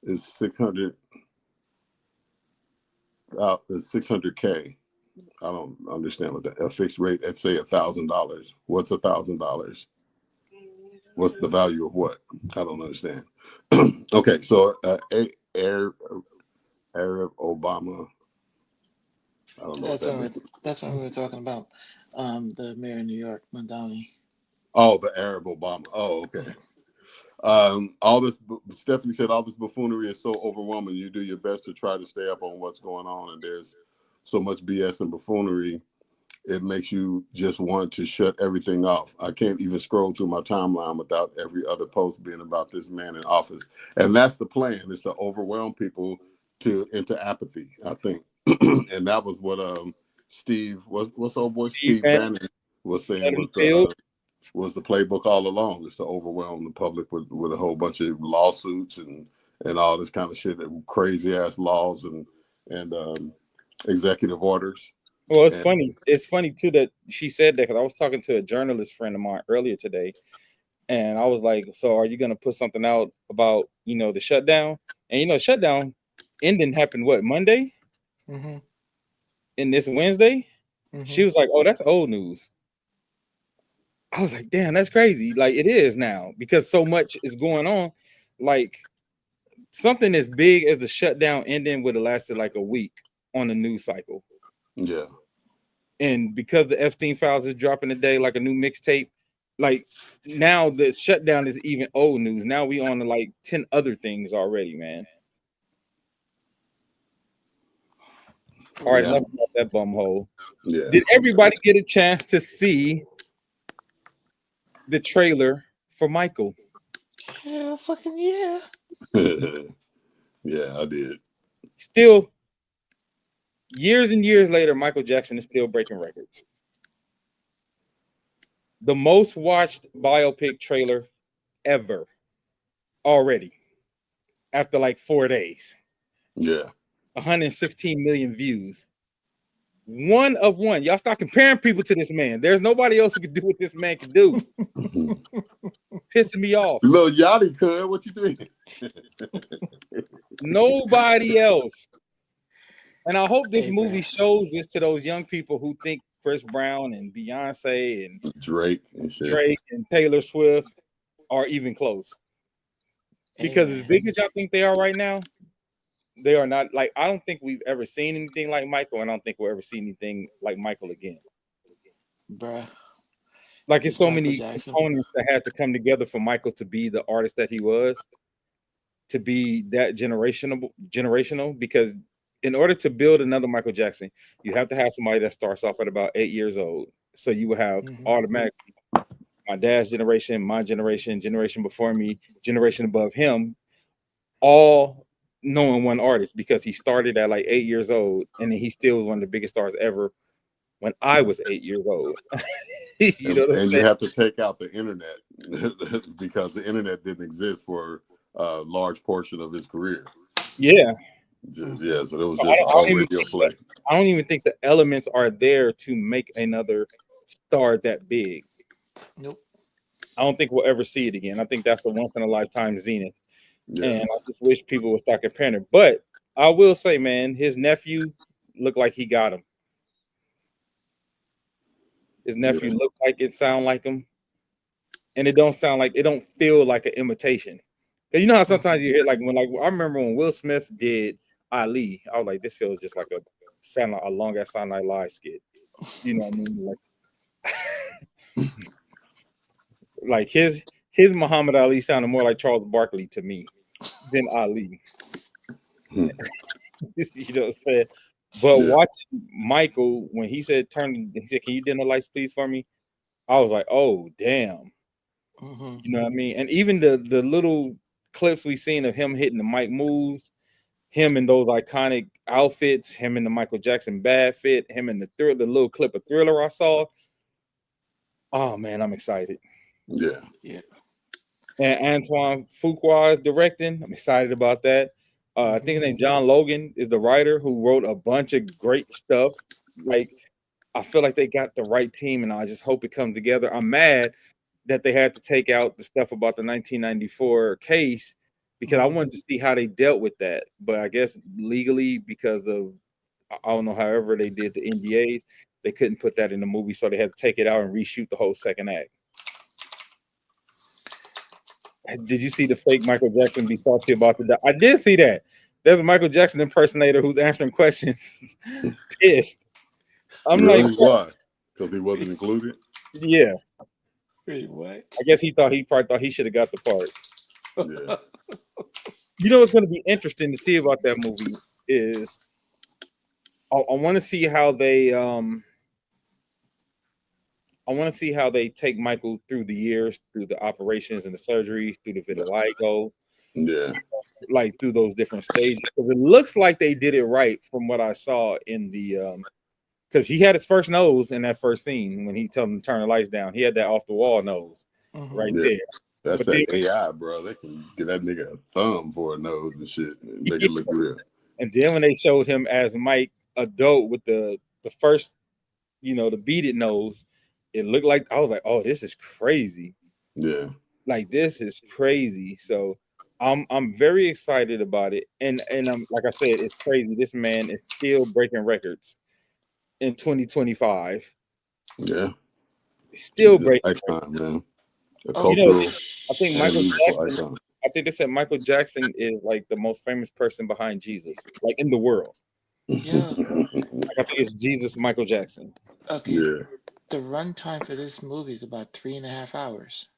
is 600. Is 600K. I don't understand what a fixed rate at say $1,000. What's $1,000? What's the value of what? I don't understand. Okay, so Arab Obama. I don't know. That's when we were talking about the mayor of New York, Mandani. Oh, the Arab Obama. Oh, okay. Stephanie said, all this buffoonery is so overwhelming. You do your best to try to stay up on what's going on, and there's so much BS and buffoonery. It makes you just want to shut everything off. I can't even scroll through my timeline without every other post being about this man in office. And that's the plan, is to overwhelm people into apathy, I think. And that was what what's old boy Steve Bannon was saying was the playbook all along, is to overwhelm the public with a whole bunch of lawsuits and all this kind of shit, crazy ass laws and executive orders. Well, it's funny. It's funny too that she said that, because I was talking to a journalist friend of mine earlier today, and I was like, "So, are you going to put something out about the shutdown?" And shutdown ending happened what, Monday, and this Wednesday. She was like, "Oh, that's old news." I was like, "Damn, that's crazy." Like, it is now, because so much is going on. Like, something as big as the shutdown ending would have lasted like a week on the news cycle. Yeah. And because the Epstein files is dropping today, like a new mixtape, like now the shutdown is even old news. Now we on to like 10 other things already, man. All right, enough about that bumhole. Yeah. Did everybody get a chance to see the trailer for Michael? Yeah, fucking yeah. Yeah, I did. Still, years and years later, Michael Jackson is still breaking records. The most watched biopic trailer ever already after like 4 days. Yeah. 116 million views. One of one. Y'all start comparing people to this man. There's nobody else who can do what this man can do. Pissing me off. Little Yachty, cuz, what you doing? Nobody else. And I hope this movie shows this to those young people who think Chris Brown and Beyonce and Drake and shit. Drake and Taylor Swift are even close. Because as big as y'all think they are right now, they are not. Like, I don't think we've ever seen anything like Michael, and I don't think we'll ever see anything like Michael again. Bruh. Like, it's so many components that had to come together for Michael to be the artist that he was, to be that generational, because in order to build another Michael Jackson, you have to have somebody that starts off at about 8 years old. So you will have automatically my dad's generation, my generation before me, generation above him, all knowing one artist, because he started at like 8 years old, and then he still was one of the biggest stars ever when I was 8 years old. You have to take out the internet because the internet didn't exist for a large portion of his career. Yeah. Yeah, so it was So just already a play. I don't even think the elements are there to make another star that big. Nope. I don't think we'll ever see it again. I think that's a once in a lifetime zenith. Yeah, And I just wish people would start comparing it. But I will say, man, his nephew looked like he got him. His nephew looked like it, sound like him, and it don't feel like an imitation. Cause you know how sometimes you hear like I remember when Will Smith did Ali, I was like, this feels just like a long ass Saturday Night Live skit. You know what I mean? Like his Muhammad Ali sounded more like Charles Barkley to me than Ali. You know what I'm saying? But watching Michael when he said, "Can you dim the lights, please, for me?" I was like, "Oh, damn." You know what I mean? And even the little clips we seen of him hitting the mic moves, him in those iconic outfits, him in the Michael Jackson bad fit, him in the little clip of Thriller I saw. Oh man, I'm excited. Yeah. And Antoine Fuqua is directing. I'm excited about that. I think his name John Logan is the writer who wrote a bunch of great stuff. Like, I feel like they got the right team, and I just hope it comes together. I'm mad that they had to take out the stuff about the 1994 case because I wanted to see how they dealt with that. But I guess legally, because of I don't know, however they did the NDAs, they couldn't put that in the movie, so they had to take it out and reshoot the whole second act. Did you see the fake Michael Jackson be salty about the? I did see that. There's a Michael Jackson impersonator who's answering questions, pissed. I'm really? like, why? Because he wasn't included. Yeah. Wait, what? I guess he probably thought he should have got the part. Yeah. You know what's going to be interesting to see about that movie is I want to see how they take Michael through the years, through the operations and the surgeries, through the vitiligo, like through those different stages. Because it looks like they did it right from what I saw in the because he had his first nose in that first scene when he told him to turn the lights down. He had that off the wall nose right there. That's that AI, bro. They can get that nigga a thumb for a nose and shit and make it look real. And then when they showed him as Mike adult with the first, the beaded nose, it looked like I was like, oh, this is crazy. Yeah. Like this is crazy. So I'm very excited about it. And like I said, it's crazy. This man is still breaking records in 2025. Yeah. Still breaking icon, man. A cultural I think Michael Jackson. I think they said Michael Jackson is like the most famous person behind Jesus, like in the world. Yeah. Like, I think it's Jesus Michael Jackson. Okay. Yeah. The runtime for this movie is about 3.5 hours.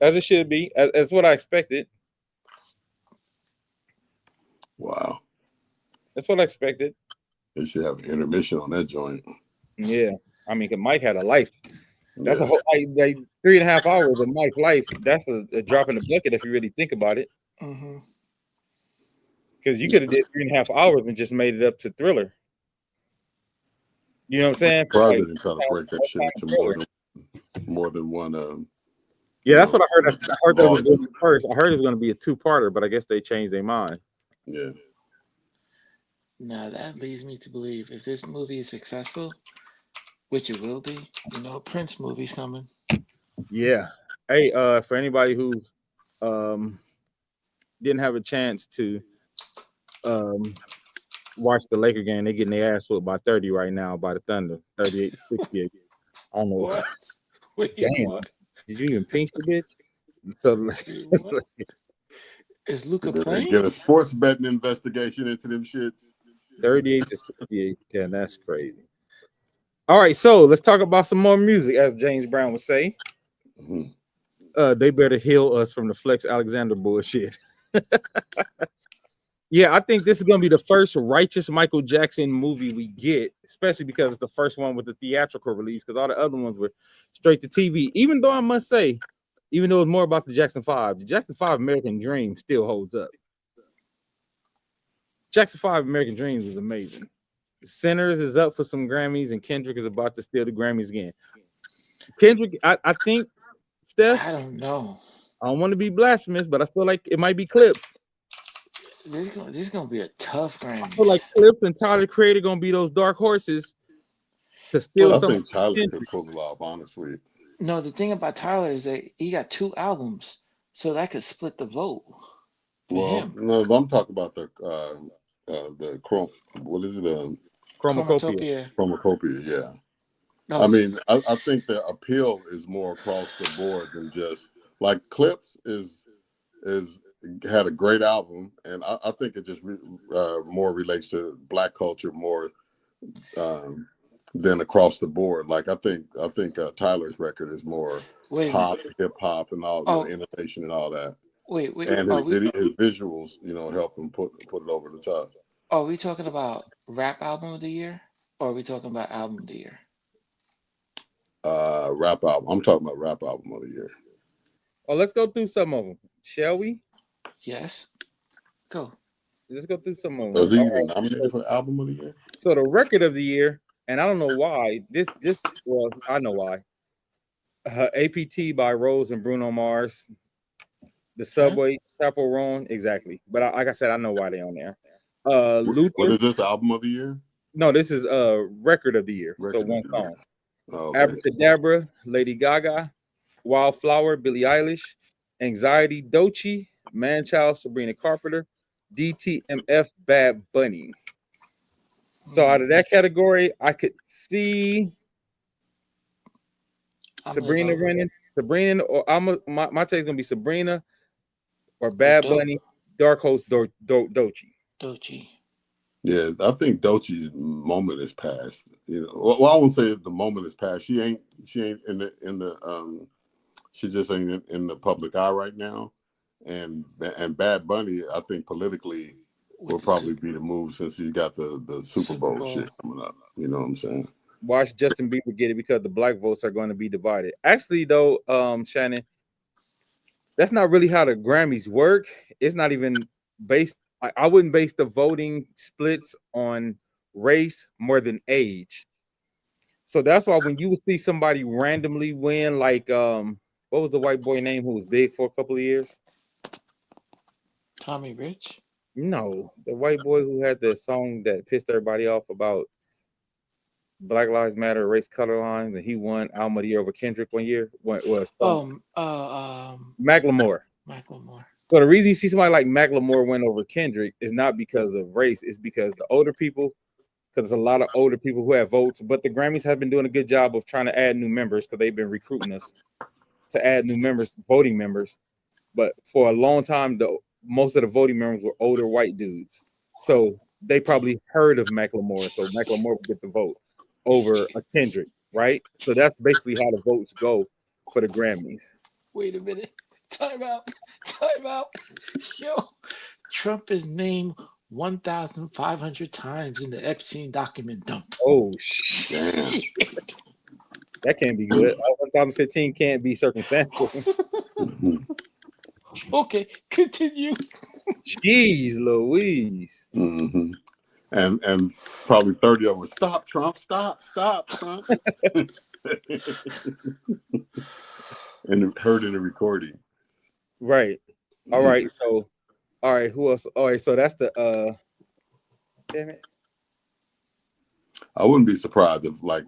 As it should be. As what I expected. Wow. That's what I expected. They should have an intermission on that joint. Yeah. I mean, 'cause Mike had a life. That's a whole like 3.5 hours of Mike's life. That's a drop in the bucket if you really think about it. Because you could have did 3.5 hours and just made it up to Thriller. You know what I'm saying? Probably didn't try to break that shit into more than one. Yeah, that's what I heard. I heard that was going to be first. I heard it was going to be a two-parter, but I guess they changed their mind. Yeah. Now that leads me to believe if this movie is successful, which it will be, Prince movie's coming. Yeah. Hey, for anybody who's didn't have a chance to watch the Laker game, they're getting their ass whooped by 30 right now by the Thunder. 38-68. I don't know. What? Wait, damn. what? Did you even pinch the bitch? So is Luka playing? Get a sports betting investigation into them shits. 38-68. Yeah, that's crazy. All right, so let's talk about some more music, as James Brown would say. They better heal us from the Flex Alexander bullshit. Yeah, I think this is gonna be the first righteous Michael Jackson movie we get, especially because it's the first one with the theatrical release, because all the other ones were straight to TV. Even though I must say, even though it's more about the Jackson 5, the Jackson 5 American Dream still holds up. Jackson 5 American Dreams was amazing. Sinners is up for some Grammys, and Kendrick is about to steal the Grammys again. Kendrick, I think, Steph. I don't know. I don't want to be blasphemous, but I feel like it might be clips. This is gonna be a tough I feel like Grammys. Clips and Tyler Creator gonna be those dark horses to steal But I some. think Tyler could Kendrick. pull it off, honestly. no, the thing about Tyler is that he got 2 albums, so that could split the vote for Well, him. no, I'm talking about the chrome. What is it? Chromacopia. Chromatopia. Chromacopia. Yeah. No, I mean, I think the appeal is more across the board than just like Clips is had a great album, and I think it just more relates to Black culture more um, than across the board. Like I think Tyler's record is more wait a pop, minute. hip hop, and all Oh, innovation and all that. wait. And Are we his visuals, help him put it over the top. are we talking about rap album of the year, or are we talking about album of the year? Rap album. I'm talking about rap album of the year. Oh, let's go through some of them, shall we? Yes. Go. Let's go through some of Was them. he even nominated for album of the year? So the record of the year, and I don't know why. Well, I know why. APT by Rose and Bruno Mars. The Subway, Chappell Roan, exactly. But like I said, I know why they on there. What Luther. is this, album of the year? No, this is record of the year. Record So of one the year. song. Oh, okay. Abracadabra, Lady Gaga, Wildflower, Billie Eilish, Anxiety, Doechii, Manchild, Sabrina Carpenter, DTMF, Bad Bunny. So out of that category, I could see Sabrina winning. Sabrina, or my take is gonna be Sabrina or Bad Bunny, Dark Horse, Doechii. Yeah, I think Doechie's moment is past. Well, I won't say the moment is past. She ain't in the she just ain't in the public eye right now. And Bad Bunny, I think politically will probably be the move since he's got the Super Bowl shit coming up. You know what I'm saying? Watch Justin Bieber get it because the black votes are going to be divided. Actually, though, Shannon, that's not really how the Grammys work. It's not even based. I wouldn't base the voting splits on race more than age. So that's why when you would see somebody randomly win, like what was the white boy name who was big for a couple of years? Tommy Rich? No, the white boy who had the song that pissed everybody off about Black Lives Matter, race color lines, and he won album of the year over Kendrick one year. Macklemore. So the reason you see somebody like Macklemore win over Kendrick is not because of race, it's because the older people, because there's a lot of older people who have votes, but the Grammys have been doing a good job of trying to add new members because they've been recruiting us to add new members, voting members. But for a long time, most of the voting members were older white dudes. So they probably heard of Macklemore, so Macklemore would get the vote over a Kendrick, right? So that's basically how the votes go for the Grammys. Wait a minute. Time out. Yo, Trump is named 1,500 times in the Epstein document dump. Oh, shit. That can't be good. 1,015 can't be circumstantial. Okay, continue. Jeez Louise. Mm-hmm. And probably 30 of them, stop, Trump, stop, Trump. And heard in the recording. Right. All right. So, all right. Who else? All right. So that's the damn it. I wouldn't be surprised if like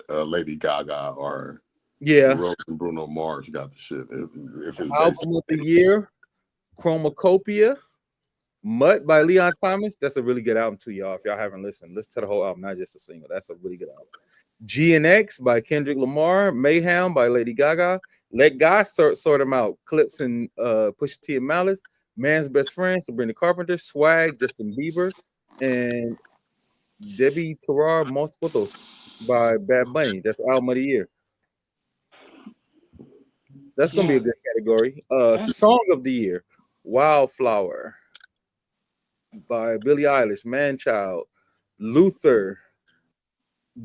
Lady Gaga or Rose and Bruno Mars got the shit. If it's album of the year, Chromacopia, Mutt by Leon Thomas. That's a really good album too, y'all. If y'all haven't listened, listen to the whole album, not just a single. That's a really good album. GNX by Kendrick Lamar, Mayhem by Lady Gaga. Let God sort them out. Clips and Pusha T and Malice. Man's Best Friend, Sabrina Carpenter. Swag, Justin Bieber, and Debbie Terrar, Most Photos by Bad Bunny. That's album of the year. That's gonna be a good category. Song of the year, Wildflower by Billie Eilish, Manchild, Luther,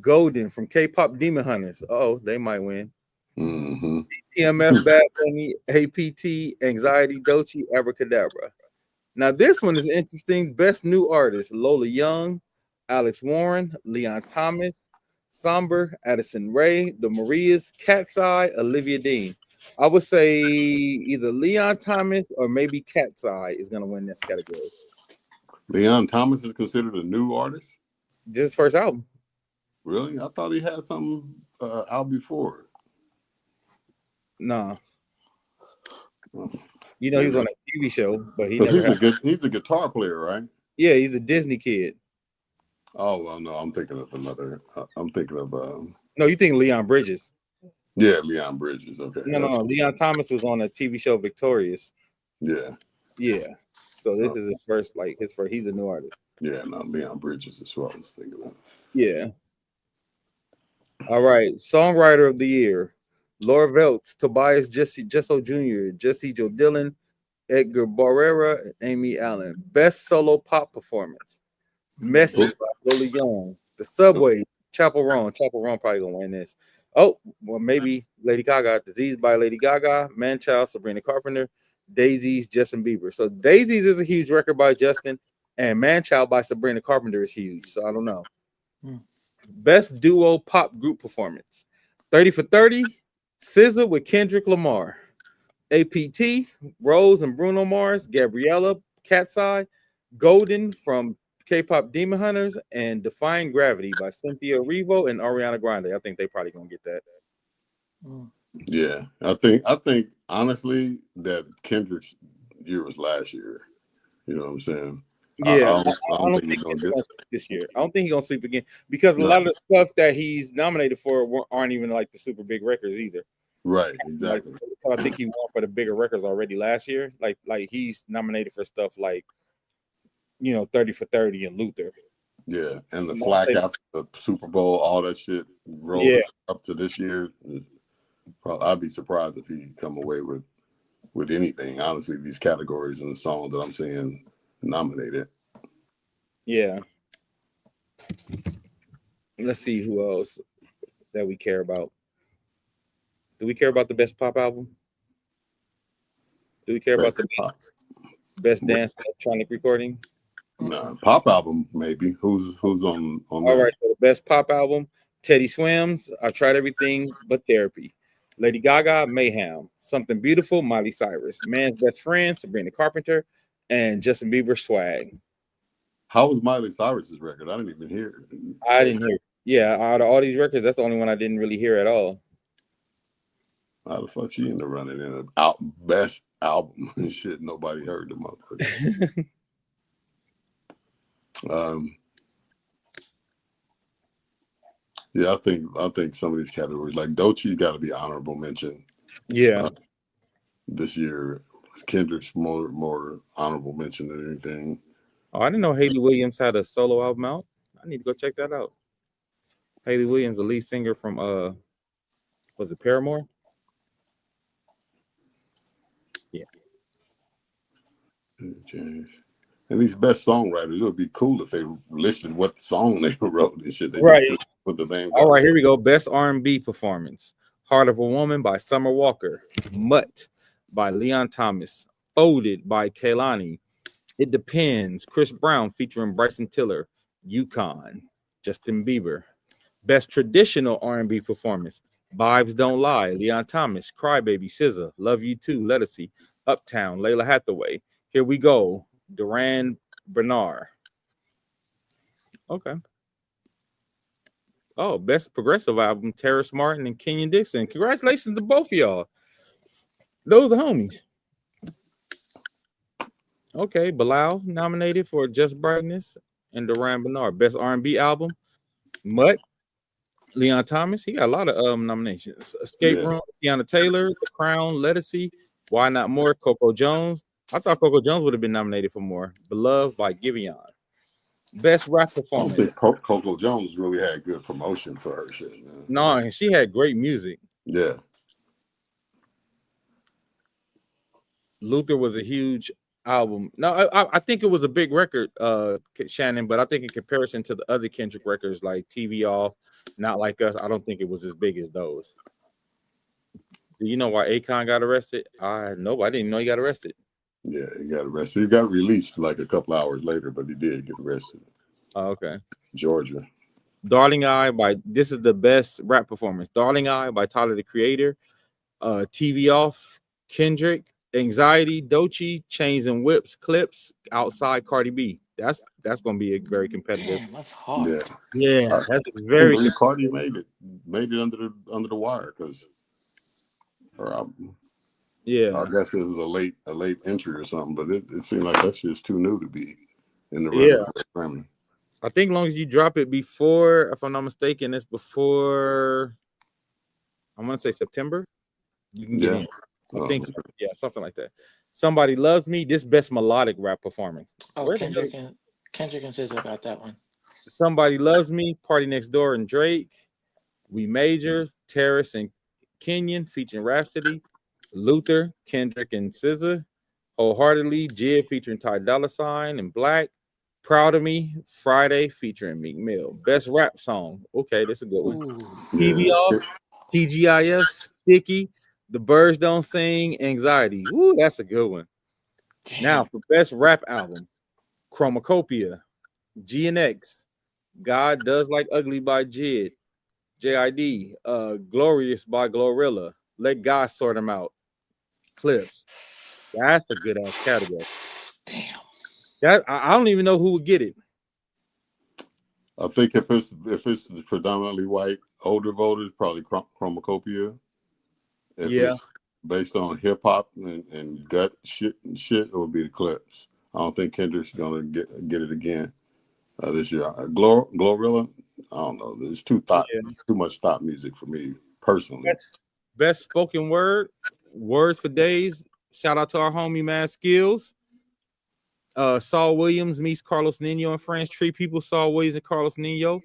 Golden from K-pop Demon Hunters. Oh, they might win. Mm-hmm. TMF, Bad Bunny, APT, Anxiety, Doechii, Abracadabra. Now this one is interesting. Best new artist: Lola Young, Alex Warren, Leon Thomas, Somber, Addison Rae, The Marias, Cat's Eye, Olivia Dean. I would say either Leon Thomas or maybe Cat's Eye is going to win this category. Leon Thomas is considered a new artist? This is his first album. Really? I thought he had something out before. Nah. Oh, You know, he was on a TV show, but he because never he's a guitar player, right? Yeah, he's a Disney kid. Oh well, no, I'm thinking of another. I'm thinking of No, you think Leon Bridges? yeah, Leon Bridges. Okay, No. Leon Thomas was on a TV show, Victorious. Yeah. Yeah. So this is his first. He's a new artist. Yeah, no, Leon Bridges is what I was thinking of. Yeah. All right. Songwriter of the Year: Laura Veltz, Tobias Jesso Jr., Jesse Joe Dillon, Edgar Barrera, and Amy Allen. Best solo pop performance: Message by Lily Young. The Subway, Chapel Roan. Chapel Roan probably gonna win this. Oh, well, maybe Lady Gaga. Disease by Lady Gaga. Manchild, Sabrina Carpenter. Daisies, Justin Bieber. So Daisies is a huge record by Justin, and Manchild by Sabrina Carpenter is huge. So I don't know. Best duo pop group performance: 30 for 30, SZA with Kendrick Lamar. APT, Rose and Bruno Mars, Gabriella, Cat's Eye, Golden from K-pop Demon Hunters, and Defying Gravity by Cynthia Erivo and Ariana Grande. I think they probably gonna get that. Yeah, I think honestly that Kendrick's year was last year. You know what I'm saying? Yeah, I don't think he's gonna get this year. I don't think he's gonna sleep again because a lot of the stuff that he's nominated for aren't even like the super big records either. Right, exactly. I think he won for the bigger records already last year. Like he's nominated for stuff like 30 for 30 and Luther. Yeah, and the flack after the Super Bowl, all that shit rolled up to this year. I'd be surprised if he come away with anything. Honestly, these categories and the songs that I'm seeing nominated. Yeah. Let's see who else that we care about. Do we care about the best pop album? Do we care about the best dance electronic recording? Nah, pop album maybe. Who's on All that? right, so the best pop album: Teddy Swims, I Tried Everything But Therapy. Lady Gaga, Mayhem. Something Beautiful, Miley Cyrus. Man's Best Friend, Sabrina Carpenter, and Justin Bieber, Swag. How was Miley Cyrus's record? I didn't even hear it. I didn't hear it. Yeah, out of all these records, that's the only one I didn't really hear at all. How the fuck she in the running in a best album and shit? Nobody heard the motherfucker. Yeah, I think some of these categories, like Doechii, got to be honorable mention. Yeah, this year, Kendrick's more honorable mention than anything. Oh, I didn't know Hayley Williams had a solo album out. I need to go check that out. Hayley Williams, the lead singer from was it Paramore? Yeah. James. And these best songwriters, it would be cool if they listed what song they wrote and shit. They right. Just put the names. All right, here we go. Best R&B performance: Heart of a Woman by Summer Walker, Mutt by Leon Thomas, Folded by Kehlani, It Depends, Chris Brown featuring Bryson Tiller, Yukon, Justin Bieber. Best traditional R&B performance: Vibes Don't Lie, Leon Thomas, Crybaby, SZA, Love You Too, Lettucey, Uptown, Layla Hathaway, Here We Go, Duran Bernard. Okay. Oh, best progressive album: Terrace Martin and Kenyon Dixon. Congratulations to both of y'all. Those are homies. Okay, Bilal nominated for Just Brightness and Duran Bernard. Best R&B album: Mutt, Leon Thomas. He got a lot of nominations. Escape Room, Tiana Taylor, The Crown, Lettucey, Why Not More, Coco Jones. I thought Coco Jones would have been nominated for more. Beloved by Giveon. Best rap performance. I don't think Coco Jones really had good promotion for her shit, man. No, and she had great music. Yeah. Luther was a huge album. No, I think it was a big record, Shannon, but I think in comparison to the other Kendrick records like TV Off, Not Like Us, I don't think it was as big as those. Do you know why Akon got arrested? No, I didn't know he got arrested. Yeah, he got arrested. He got released like a couple hours later, but he did get arrested. Oh, okay. Georgia. Darling Eye this is the best rap performance. Darling Eye by Tyler the Creator, TV Off, Kendrick, Anxiety, Doechii, Chains and Whips, Clips, Outside, Cardi B. That's going to be a very competitive. Damn, that's hard. Yeah, Yeah, I that's very. believe Cardi made it under the wire because her album. Yeah, I guess it was a late entry or something, but it seemed like that's just too new to be in the yeah. running for the Grammy. I think as long as you drop it before, if I'm not mistaken, it's before. I'm gonna say September. You can get Yeah. in. I think, yeah, something like that. Somebody Loves Me. This best melodic rap performance. Oh, Where the hell- Kendrick and SZA got that one. Somebody Loves Me, Party Next Door and Drake, We Major, Terrace and Kenyon featuring Rhapsody, Luther, Kendrick and SZA, Wholeheartedly, Jid featuring Ty Dolla $ign and Black, Proud of Me, Friday featuring Meek Mill. Best rap song. Okay, that's a good one. Ooh. TV Yeah. Off, TGIF, Sticky, The Birds Don't Sing, Anxiety. Ooh, that's a good one. Damn. Now for best rap album, Chromacopia, GNX, God Does Like Ugly by JID, JID, Glorious by Glorilla, Let God Sort Them Out, Clips. That's a good ass category. Damn. That I don't even know who would get it. I think if it's predominantly white older voters, probably Chromacopia. If it's based on hip hop and gut shit, it would be the Clips. I don't think Kendrick's gonna get it again this year. Glorilla, I don't know. There's too much thought music for me personally. Best spoken word, Words for Days. Shout out to our homie Mad Skills. Saul Williams meets Carlos Nino and Friends. Tree People, Saul Williams and Carlos Nino.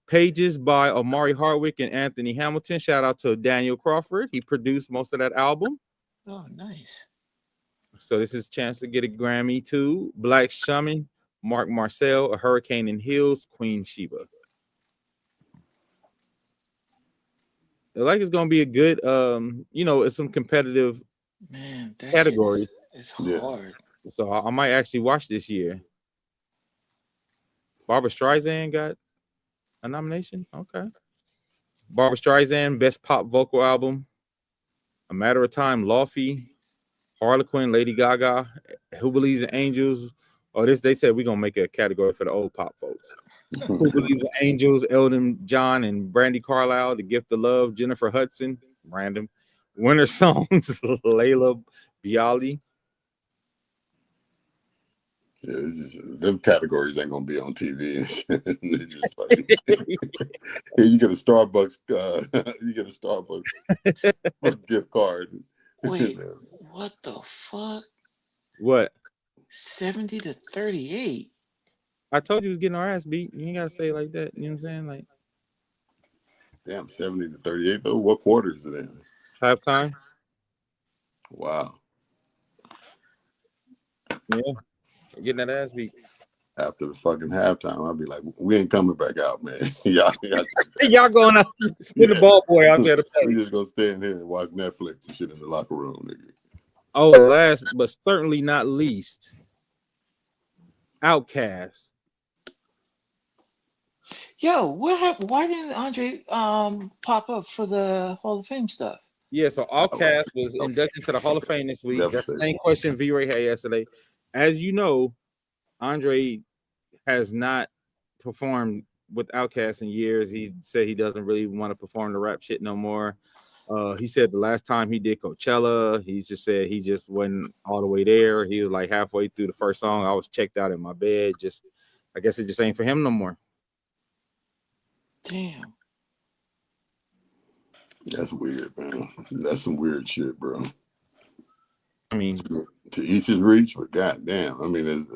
Pages by Omari Hardwick and Anthony Hamilton. Shout out to Daniel Crawford. He produced most of that album. Oh, nice. So this is a chance to get a Grammy too. Black Shaman, Mark Marcel, A Hurricane in Hills, Queen Sheba. Like it's gonna be a good it's some competitive categories. It's hard. So I might actually watch this year. Barbra Streisand got a nomination. Okay. Barbra Streisand, Best Pop Vocal Album. A Matter of Time, Laufey, Harlequin, Lady Gaga, Who Believes in Angels. Oh, they said we're gonna make a category for the old pop folks. Who Believes in Angels, Elton John and Brandy Carlisle, The Gift of Love, Jennifer Hudson, random. Winter Songs, Layla Bialy. Yeah, them categories ain't gonna be on TV. It's just like, here you get a Starbucks, gift card. Wait, what the fuck? What? 70 to 38. I told you was getting our ass beat. You ain't gotta say it like that. You know what I'm saying? Like, damn, 70 to 38 though. What quarter is it in? Halftime. Wow. Yeah. Getting that ass beat. After the fucking halftime, I'll be like, we ain't coming back out, man. y'all going out. Send the ball boy out there to play. We just gonna stay in here and watch Netflix and shit in the locker room, nigga. Oh, last but certainly not least, Outkast. Yo, what happened? Why didn't Andre pop up for the Hall of Fame stuff? Yeah, so Outkast was inducted to the Hall of Fame this week. That's the same question V-Ray had yesterday. As you know, Andre has not performed with Outkast in years. He said he doesn't really want to perform the rap shit no more. He said the last time he did Coachella, he just said he just wasn't all the way there. He was like halfway through the first song. I was checked out in my bed. I guess it just ain't for him no more. Damn. That's weird, man. That's some weird shit, bro. I mean, to each his reach, but goddamn, I mean, as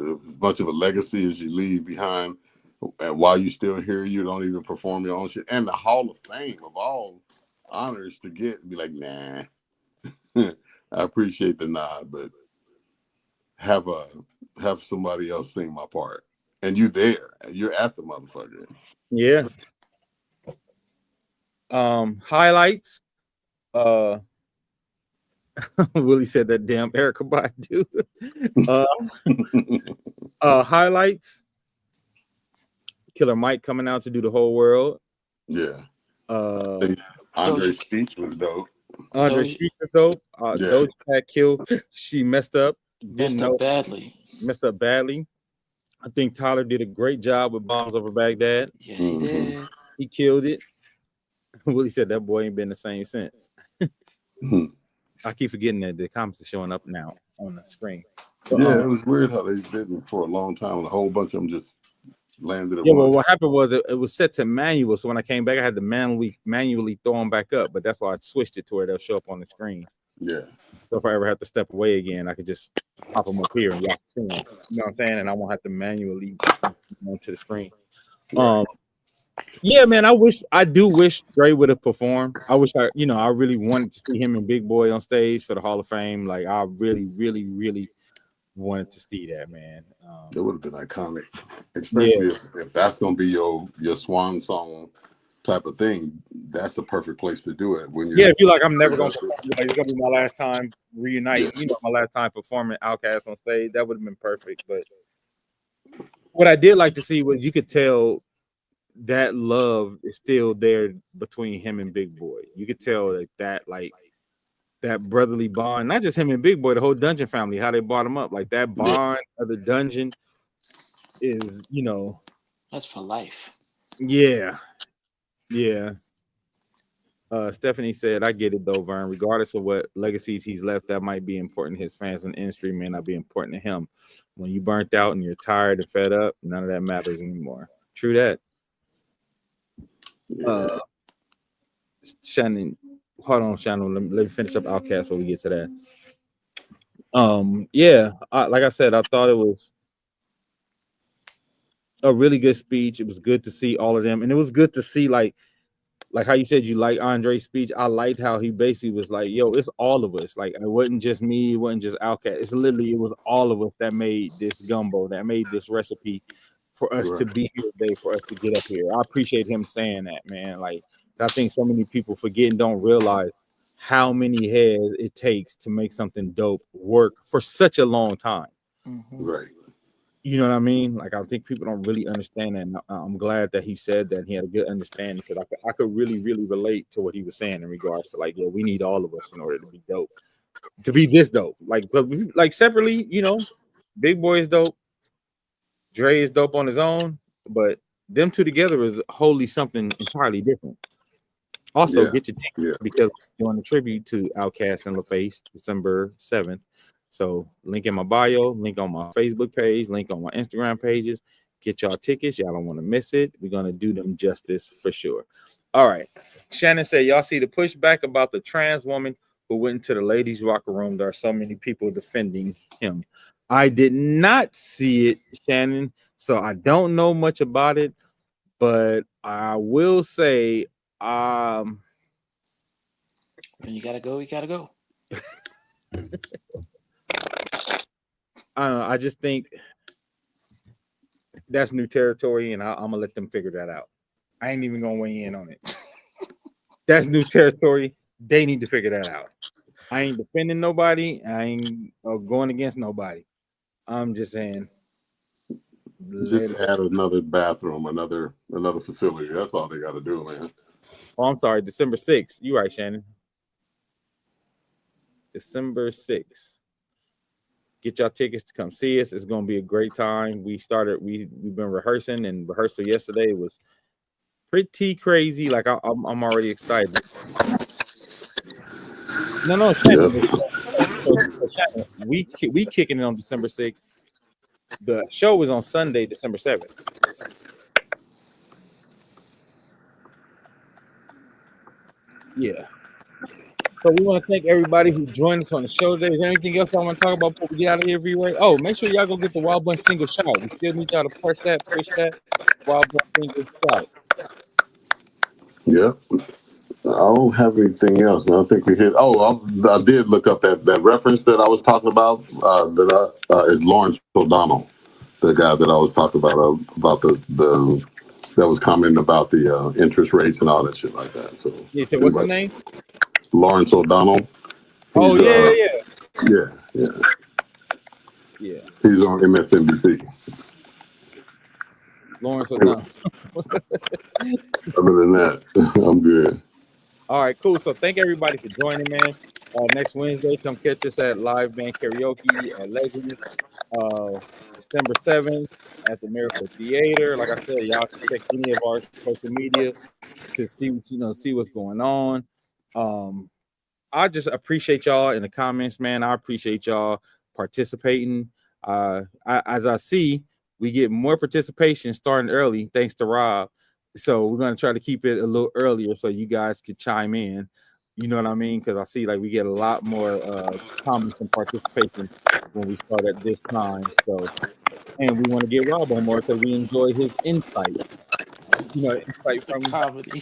much of a legacy as you leave behind, and while you still here, you don't even perform your own shit, and the Hall of Fame of all honors to get, and be like, nah. I appreciate the nod, but have somebody else sing my part, and you're at the motherfucker. Yeah. Highlights. Willie said that damn Erykah Badu. Highlights. Killer Mike coming out to do the whole world. Yeah. Andre's speech was dope. Andre's speech was dope. Doja Cat killed. She messed up. Messed up badly. I think Tyler did a great job with Bombs Over Baghdad. Yes, he did. He killed it. Willie said that boy ain't been the same since. I keep forgetting that the comments are showing up now on the screen. But, yeah, it was weird how they did it for a long time, and a whole bunch of them just landed at yeah, well, once. what happened was it was set to manual, so when I came back, I had to manually throw them back up. But that's why I switched it to where they'll show up on the screen. Yeah. So if I ever have to step away again, I could just pop them up here and y'all can see them. You know what I'm saying? And I won't have to manually go to the screen. Yeah, man, I do wish Dre would have performed. I wish I really wanted to see him and Big Boy on stage for the Hall of Fame. Like I really, really, really wanted to see that, man. It would have been iconic, especially if that's gonna be your swan song type of thing. That's the perfect place to do it. When if you're like, I'm never gonna perform, like, it's gonna be my last time reunite, my last time performing Outkast on stage. That would have been perfect. But what I did like to see was you could tell that love is still there between him and Big Boy. You could tell that brotherly bond, not just him and Big Boy, the whole Dungeon family, how they brought him up. Like that bond of the Dungeon is, that's for life. Yeah. Stephanie said, I get it though, Vern. Regardless of what legacies he's left, that might be important to his fans and industry, may not be important to him. When you burnt out and you're tired and fed up, none of that matters anymore. True that. Shannon, hold on, Shannon. Let me finish up Outkast before we get to that. Like I said, I thought it was a really good speech. It was good to see all of them, and it was good to see like how you said you like Andre's speech. I liked how he basically was like, "Yo, it's all of us. Like, it wasn't just me. It wasn't just Outkast. It was all of us that made this gumbo, that made this recipe for us to be here today, for us to get up here." I appreciate him saying that, man. Like, I think so many people forget and don't realize how many heads it takes to make something dope work for such a long time. Right. You know what I mean? Like, I think people don't really understand that. And I'm glad that he said that. And he had a good understanding, because I could really, really relate to what he was saying in regards to, like, yeah, we need all of us in order to be dope, to be this dope. Like separately, Big Boy is dope, Dre is dope on his own, but them two together is wholly something entirely different. Also, get your tickets because we're doing a tribute to Outkast and LaFace December 7th. So link in my bio, link on my Facebook page, link on my Instagram pages. Get y'all tickets. Y'all don't want to miss it. We're going to do them justice for sure. All right. Shannon said, y'all see the pushback about the trans woman who went into the ladies' locker room. There are so many people defending him. I did not see it, Shannon, so I don't know much about it, but I will say, when you gotta go, you gotta go. I don't know. I just think that's new territory, and I'm gonna let them figure that out. I ain't even gonna weigh in on it. That's new territory. They need to figure that out. I ain't defending nobody. I ain't going against nobody. I'm just saying, just add another bathroom, another facility. That's all they got to do, man. Oh, I'm sorry, December 6th. You right, Shannon. December 6th. Get y'all tickets to come see us. It's gonna be a great time. We've been rehearsing, and rehearsal yesterday was pretty crazy. Like I'm already excited. No, Shannon. Shannon, we kicking it on December 6th. The show is on Sunday, December 7th. Yeah. So we want to thank everybody who joined us on the show today. Is there anything else I want to talk about before we get out of here, V-Ray? Oh, make sure y'all go get the Wild Bunch single shout. We still need y'all to push that Wild Bunch single shout. Yep. I don't have anything else, man. I think we hit. Oh, I did look up that reference that I was talking about. Is Lawrence O'Donnell, the guy that I was talking about the that was commenting about the interest rates and all that shit like that. So You said, what's his name? Lawrence O'Donnell. Oh yeah. He's on MSNBC. Lawrence O'Donnell. Other than that, I'm good. All right, cool. So thank everybody for joining, man. Next Wednesday, come catch us at Live Band Karaoke at Legends. December 7th. at the Miracle Theater. Like I said, y'all can check any of our social media to see what's going on. I just appreciate y'all in the comments, man. I appreciate y'all participating. As I see, we get more participation starting early thanks to Rob. So we're gonna try to keep it a little earlier so you guys could chime in. You know what I mean? Because I see like we get a lot more comments and participation when we start at this time. So, and we want to get Rob on more because we enjoy his insight. You know, insight The from comedy. the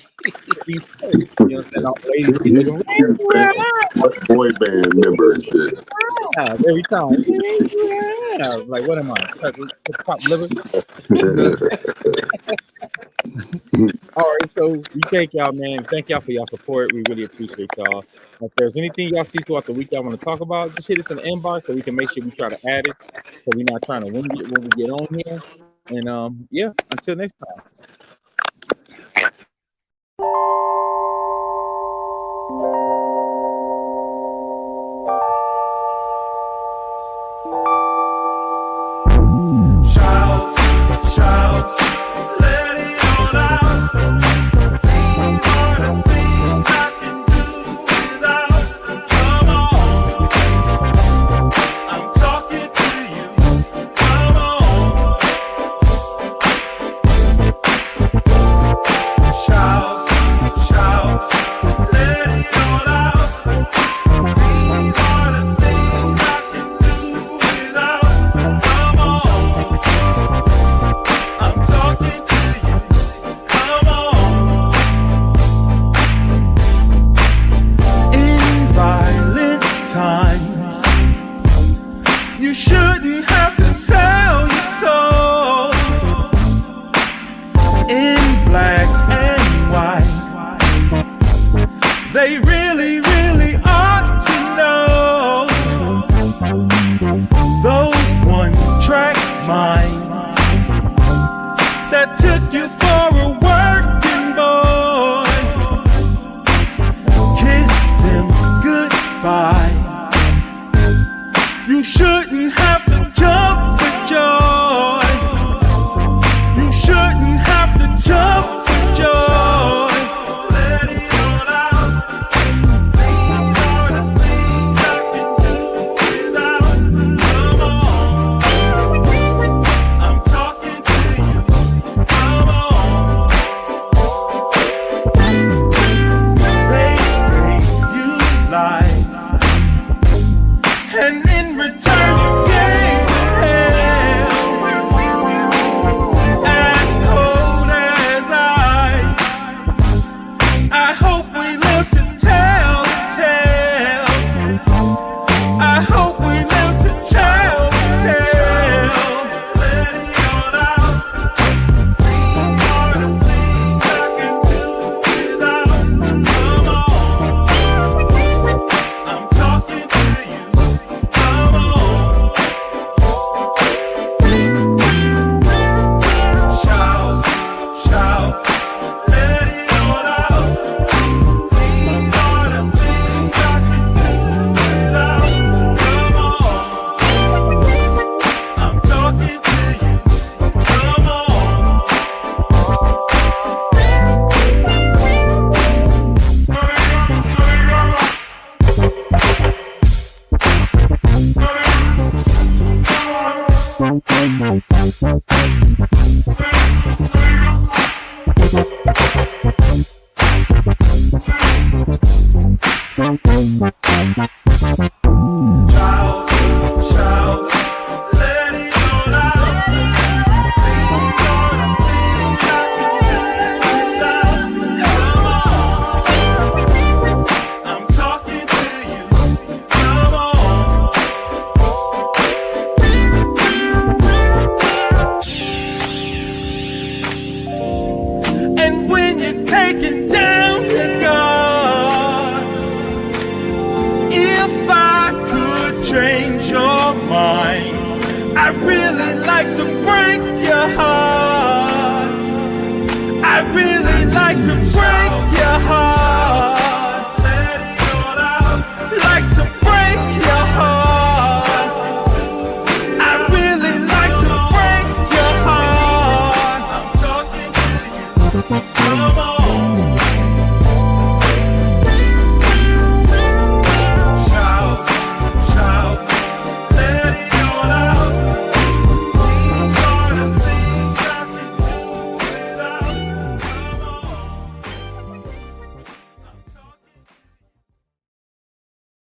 East Coast. You know what I'm saying? All the ladies be He's looking boy band member and shit. every time. Like, what am I? Top liver? You know? All right, so we thank y'all, man. Thank y'all for y'all support. We really appreciate y'all. If there's anything y'all see throughout the week y'all want to talk about, just hit us in the inbox so we can make sure we try to add it. So we're not trying to wing it when we get on here. And yeah, until next time.